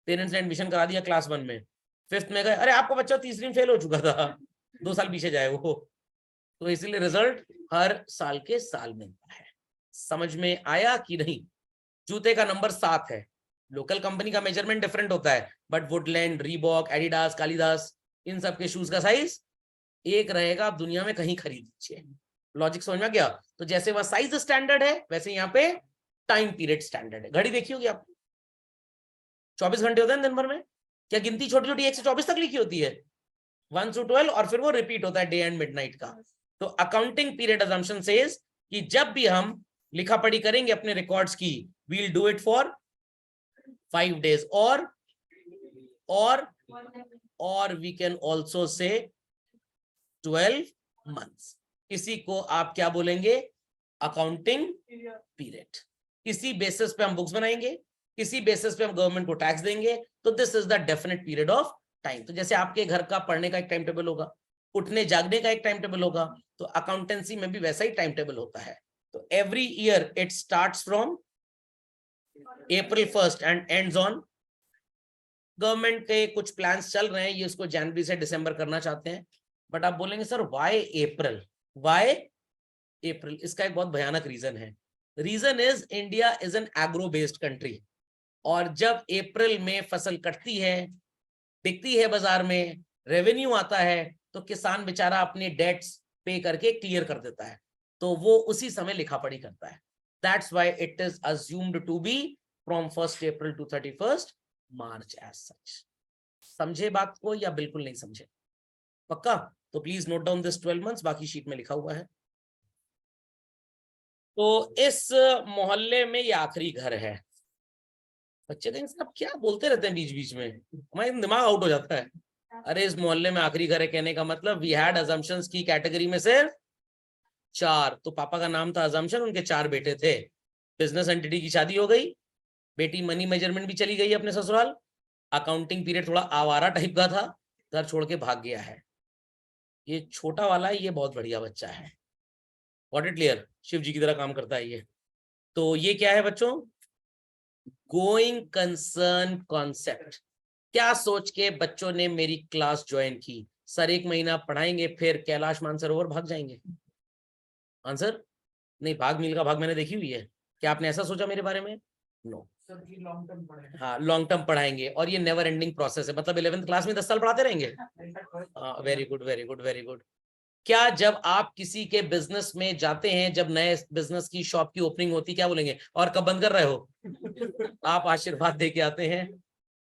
पेरेंट्स ने एडमिशन करा दिया क्लास 1 में, 5th में गए, अरे आपका बच्चा तीसरी में फेल हो चुका था, 2 साल पीछे जाए वो। तो इसीलिए रिजल्ट हर साल के साल मिलता है। समझ में आया कि नहीं? जूते का नंबर 7 है। लोकल कंपनी का मेजरमेंट डिफरेंट होता है, but Woodland, Reebok, Adidas, Kalidas, इन सब के शूज का साइज एक रहेगा। आप दुनिया में कहीं खरीद लीजिए। लॉजिक समझ में गया? तो जैसे वह साइज स्टैंडर्ड है, वैसे यहाँ पे टाइम पीरियड स्टैंडर्ड है। घड़ी देखी होगी आप, 24 घंटे होते हैं दिन भर में। क्या गिनती छोटी छोटी 1 से 24 तक लिखी होती है? 1 से 12, और फिर वो रिपीट होता है डे एंड मिडनाइट का। तो अकाउंटिंग पीरियड अजम्पशन सेज कि जब भी हम लिखा पढ़ी करेंगे अपने रिकॉर्ड्स की, we'll do it for 5 days और we can also say 12 months। इसी को आप क्या बोलेंगे? Accounting period. इसी बेसिस पे हम बुक्स बनाएंगे, इसी बेसिस पे हम गवर्नमेंट को टैक्स देंगे। तो this is the definite period of time. तो जैसे आपके घर का पढ़ने का एक टाइम टेबल होगा, उठने जागने का एक टाइम टेबल होगा, तो अकाउंटेंसी में भी वैसा ही टाइम टेबल होता है। तो every year it starts from April 1st and ends on. Government के कुछ प्लान्स चल रहे हैं, ये उसको जनवरी से दिसंबर करना चाहते हैं। बट आप बोलेंगे sir why April, why April? इसका एक बहुत भयानक रीजन है। Reason is India is an agro based country, और जब अप्रैल में फसल कटती है, बिकती है बाजार में, रेवेन्यू आता है, तो किसान बेचारा अपने डेट्स पे करके क्लियर कर देता है, तो वो उसी समय लिखा पढ़ी करता है। That's why it is assumed to be from 1st April to 31st March as such. समझे बात को या बिल्कुल नहीं समझे? पक्का? तो please note down this 12 months, बाकी शीट में लिखा हुआ है। तो इस मोहल्ले में ये आखिरी घर है। बच्चे कहेंगे सर आप क्या बोलते रहते हैं बीच बीच में, हमारे दिमाग आउट हो जाता है। अरे इस मोहल्ले में आखिरी घर है कहने का मतलब वी हैड अजम्पशंस की कैटेगरी में सिर्फ 4। तो पापा का नाम था अजम्पशन, उनके 4 बेटे थे। बिजनेस एंटिटी की शादी हो गई, बेटी मनी मेजरमेंट भी चली गई अपने ससुराल। अकाउंटिंग पीरियड थोड़ा आवारा टाइप का था, घर छोड़ के भाग गया है। ये छोटा वाला है, ये बहुत बढ़िया बच्चा है। Got it clear? Shiv ji की तरह काम करता है ये। तो ये क्या है बच्चों? Going concern concept. क्या सोच के बच्चों ने मेरी क्लास ज्वाइन की? सर 1 महीना पढ़ाएंगे फिर कैलाश मानसरोवर भाग जाएंगे? आंसर नहीं, भाग मिल का भाग मैंने देखी हुई है। क्या आपने ऐसा सोचा मेरे बारे में? नो। लॉन्ग टर्म पढ़ाएंगे। हाँ, लॉन्ग टर्म पढ़ाएंगे, और ये नेवर एंडिंग प्रोसेस है। मतलब 11th क्लास में 10 साल पढ़ाते रहेंगे? Very good, very good, very good. क्या जब आप किसी के बिजनेस में जाते हैं, जब नए बिजनेस की शॉप की ओपनिंग होती, क्या बोलेंगे? और कब बंद कर रहे हो? आप आशीर्वाद दे के आते हैं,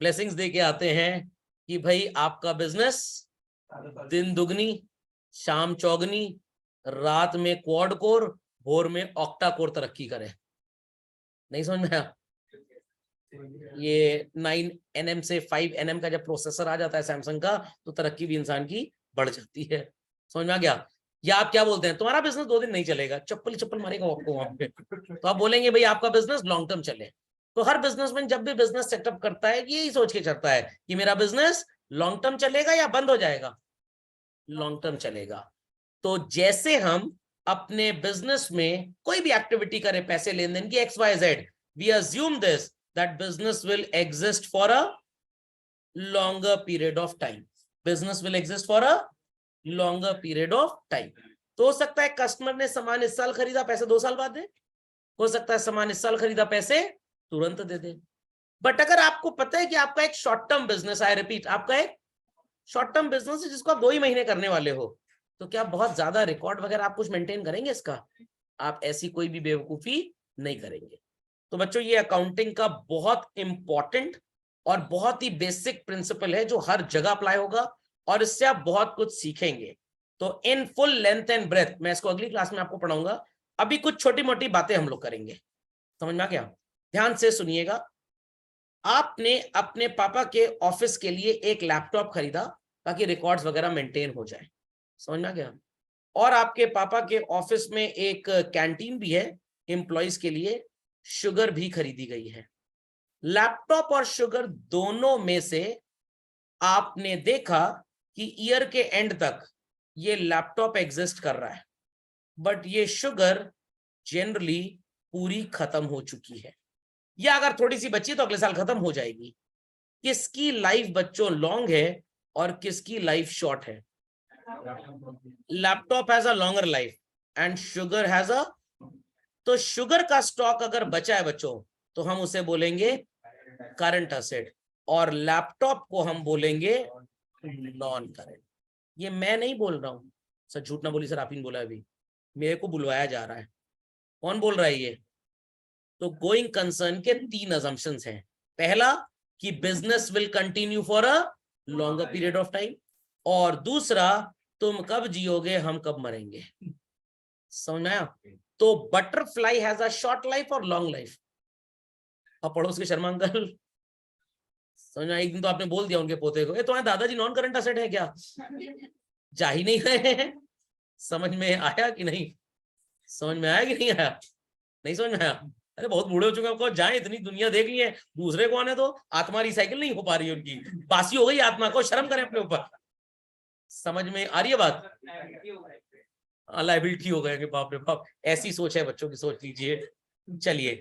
ब्लेसिंग्स दे के आते हैं कि भाई आपका बिजनेस दिन दुगनी, शाम चौगनी, रात में क्वाड कोर, भोर में ऑक्टा कोर तरक्की करे। नहीं समझ में आया? ये 9nm से 5nm का जब प्रोसेसर आ जाता है सैमसंग का, तो तरक्की भी इंसान की बढ़ जाती है। समझ में आ गया? या आप क्या बोलते हैं, तुम्हारा बिजनेस 2 दिन नहीं चलेगा, चप्पल चप्पल मारेगा आपको वहां पे। तो आप बोलेंगे भाई आपका बिजनेस लॉन्ग टर्म चले। तो हर बिजनेसमैन जब भी बिजनेस सेटअप करता है, यही सोच के चलता है कि मेरा बिजनेस लॉन्ग टर्म चलेगा या बंद हो जाएगा? लॉन्ग टर्म चलेगा। तो जैसे हम अपने बिजनेस में कोई भी एक्टिविटी करें, पैसे लेन देन की XYZ, we assume this that business will exist for a longer period of time. Business will exist for a longer period of time. तो हो सकता है कस्टमर ने सामान इस साल खरीदा, पैसे 2 साल बाद दे, हो सकता है सामान इस साल खरीदा, पैसे तुरंत दे दे। बट अगर आपको पता है कि आपका एक short term business, I repeat, आपका एक शॉर्ट टर्म बिजनेस है जिसको आप 2 ही महीने करने वाले हो, तो क्या बहुत ज्यादा रिकॉर्ड वगैरह आप कुछ मेंटेन करेंगे इसका? आप ऐसी कोई भी बेवकूफी नहीं करेंगे। तो बच्चों, ये अकाउंटिंग का बहुत इंपॉर्टेंट और बहुत ही बेसिक प्रिंसिपल है जो हर जगह अप्लाई होगा और इससे आप बहुत कुछ सीखेंगे। तो in full length and breadth मैं इसको अगली क्लास में आपको पढ़ाऊंगा। अभी कुछ छोटी मोटी बातें हम लोग करेंगे, समझ में आ गया? ध्यान से सुनिएगा। आपने अपने पापा के ऑफिस के लिए एक लैपटॉप खरीदा ताकि रिकॉर्ड्स वगैरह मेंटेन हो जाए, समझ में आ गया? और आपके पापा के ऑफिस में एक कैंटीन भी है एम्प्लॉइज के लिए, शुगर भी खरीदी गई है। लैपटॉप और शुगर दोनों में से आपने देखा कि ईयर के एंड तक ये लैपटॉप एग्जिस्ट कर रहा है, बट ये शुगर जनरली पूरी खत्म हो चुकी है, या अगर थोड़ी सी बची तो अगले साल खत्म हो जाएगी। किसकी लाइफ बच्चों लॉन्ग है और किसकी लाइफ शॉर्ट है? Laptop has a longer life and sugar has a, तो शुगर का स्टॉक अगर बचा है बच्चों तो हम उसे बोलेंगे करंट असेट, और लैपटॉप को हम बोलेंगे नॉन करंट। ये मैं नहीं बोल रहा हूं सर, झूठ ना बोली सर, आप ही ने बोला, अभी मेरे को बुलवाया जा रहा है। कौन बोल रहा है ये? तो गोइंग कंसर्न के 3 अजम्पशंस हैं। पहला कि business will continue for a longer period of time, और दूसरा तुम कब जियोगे हम कब मरेंगे। समझ में आया? तो butterfly has a short life और लॉन्ग लाइफ। अब पड़ोस के शर्मा अंकल, समझ में? एक दिन तो आपने बोल दिया उनके पोते को, तुम्हारे दादाजी नॉन करंट असेट है क्या? जा ही नहीं रहे हैं। समझ में आया कि नहीं? समझ में आया कि नहीं आया? नहीं समझ में आया? अरे बहुत बूढ़े हो चुके हैं, जाए इतनी दुनिया देख ली है, दूसरे को आने तो आत्मा रिसाइकिल नहीं हो पा रही है उनकी, बासी हो गई आत्मा को, शर्म करें अपने ऊपर। समझ में आ रही है बात? लाइबिलिटी हो गए, बाप रे बाप, ऐसी सोच है बच्चों की, सोच लीजिए। चलिए,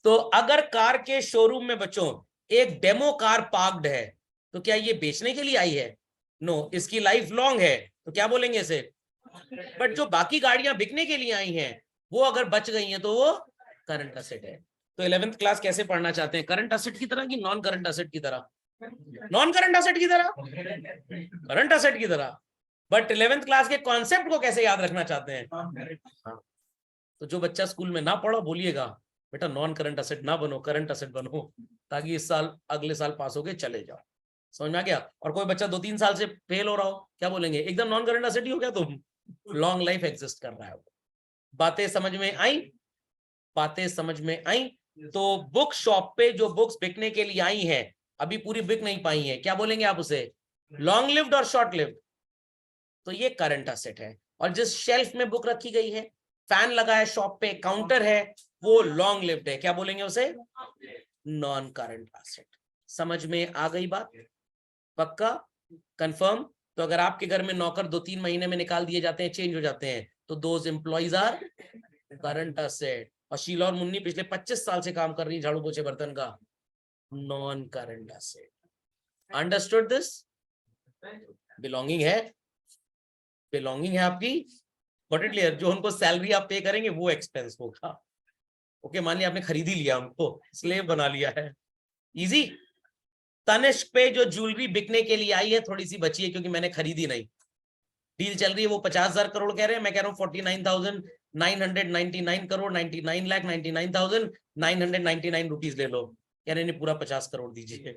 तो अगर कार के शोरूम में बच्चों एक डेमो कार पार्क्ड है, तो क्या ये बेचने के लिए आई है? नो, इसकी लाइफ लॉन्ग है, तो क्या बोलेंगे इसे? बट जो बाकी गाड़ियां बिकने के लिए आई हैं वो अगर बच गई हैं तो वो करंट असेट है। तो 11th क्लास कैसे पढ़ना चाहते हैं? करंट असेट की तरह कि नॉन करंट असेट की तरह? नॉन करंट असेट की तरह, करंट असेट की तरह। बट 11th क्लास के कॉन्सेप्ट को कैसे याद रखना चाहते हैं? हाँ। तो जो बच्चा स्कूल में ना पढ़ो बोलिएगा बेटा नॉन करंट असेट ना बनो, करंट असेट बनो, ताकि इस साल अगले साल पास होके चले जाओ। समझ में आ गया? और कोई बच्चा 2-3 साल से फेल हो रहा हो, क्या बोलेंगे? एकदम नॉन करंट असेट ही हो गया तुम, लॉन्ग लाइफ एग्जिस्ट कर रहा है। बातें समझ में आई? बातें समझ में आई? तो बुक शॉप पे जो बुक्स बिकने के लिए आई हैं अभी पूरी बिक नहीं पाई हैं, क्या बोलेंगे आप उसे? लॉन्ग लिव्ड और शॉर्ट लिव्ड? तो ये करंट असेट है। और जिस शेल्फ में बुक रखी गई है, फैन लगा है शॉप पे, काउंटर है, वो लॉन्ग लिव्ड है, क्या बोलेंगे उसे? Non current asset. समझ में आ गई बात? पक्का? कंफर्म? तो अगर आपके घर में नौकर 2-3 महीने में निकाल दिए जाते हैं, चेंज हो जाते हैं, तो those employees are current asset. और शीला और मुन्नी पिछले 25 साल से काम कर रही है झाड़ू पोछे बर्तन का, non current asset. Understood this? Belonging है, बिलोंगिंग है आपकी, गॉट इट क्लियर? जो उनको सैलरी आप पे करेंगे वो एक्सपेंस होगा। ओके, मान लिया आपने खरीद ही लिया, उनको स्लेव बना लिया है, इजी। तनिष्क पे जो ज्वेलरी बिकने के लिए आई है थोड़ी सी बची है क्योंकि मैंने खरीदी नहीं, डील चल रही है, वो 50,000 करोड़ कह रहे हैं, मैं कह रहा हूँ 49,999 करोड़, 99,99,999 रुपीज ले लो, कह रहे नहीं पूरा 50 करोड़ दीजिए।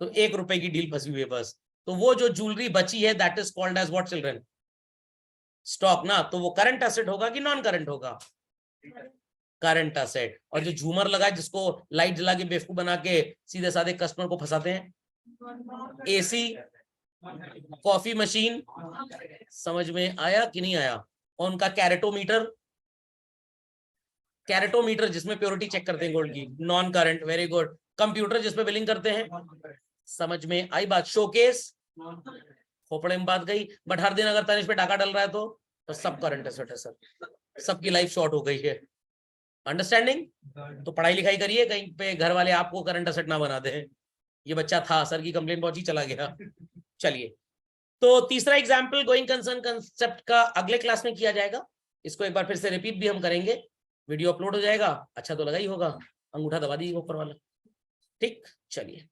तो 1 रुपए की डील फंसी हुई है बस। तो वो जो ज्वेलरी बची है that is called as what children? Stock ना। तो वो करंट एसेट होगा कि नॉन करंट होगा? Current asset. और जो झूमर लगा है जिसको लाइट जला के बेवकूफ बना के सीधे साधे कस्टमर को फंसाते हैं, एसी, कॉफी मशीन, समझ में आया कि नहीं आया? और उनका कैरेटोमीटर, कैरेटोमीटर जिसमें प्योरिटी चेक करते हैं गोल्ड की, non current, very good. Computer जिसमें बिलिंग करते हैं, समझ में आई बात? शोकेस, खोपड़े में बात गई। बट हर दिन अगर तनिष पे डाका डल रहा है तो सब करंट एसेट है सर, सबकी लाइफ शॉर्ट हो गई है। अंडरस्टैंडिंग? तो पढ़ाई लिखाई करिए, कहीं पे घर वाले आपको करंट असेट ना बना दे। ये बच्चा था, सर की कंप्लेंट पहुंची, चला गया। चलिए, तो तीसरा एग्जाम्पल गोइंग कंसर्न कंसेप्ट का अगले क्लास में किया जाएगा। इसको एक बार फिर से रिपीट भी हम करेंगे, वीडियो अपलोड हो जाएगा। अच्छा तो लगा ही होगा, अंगूठा दबा दीजिएगा ऊपर वाला। ठीक, चलिए।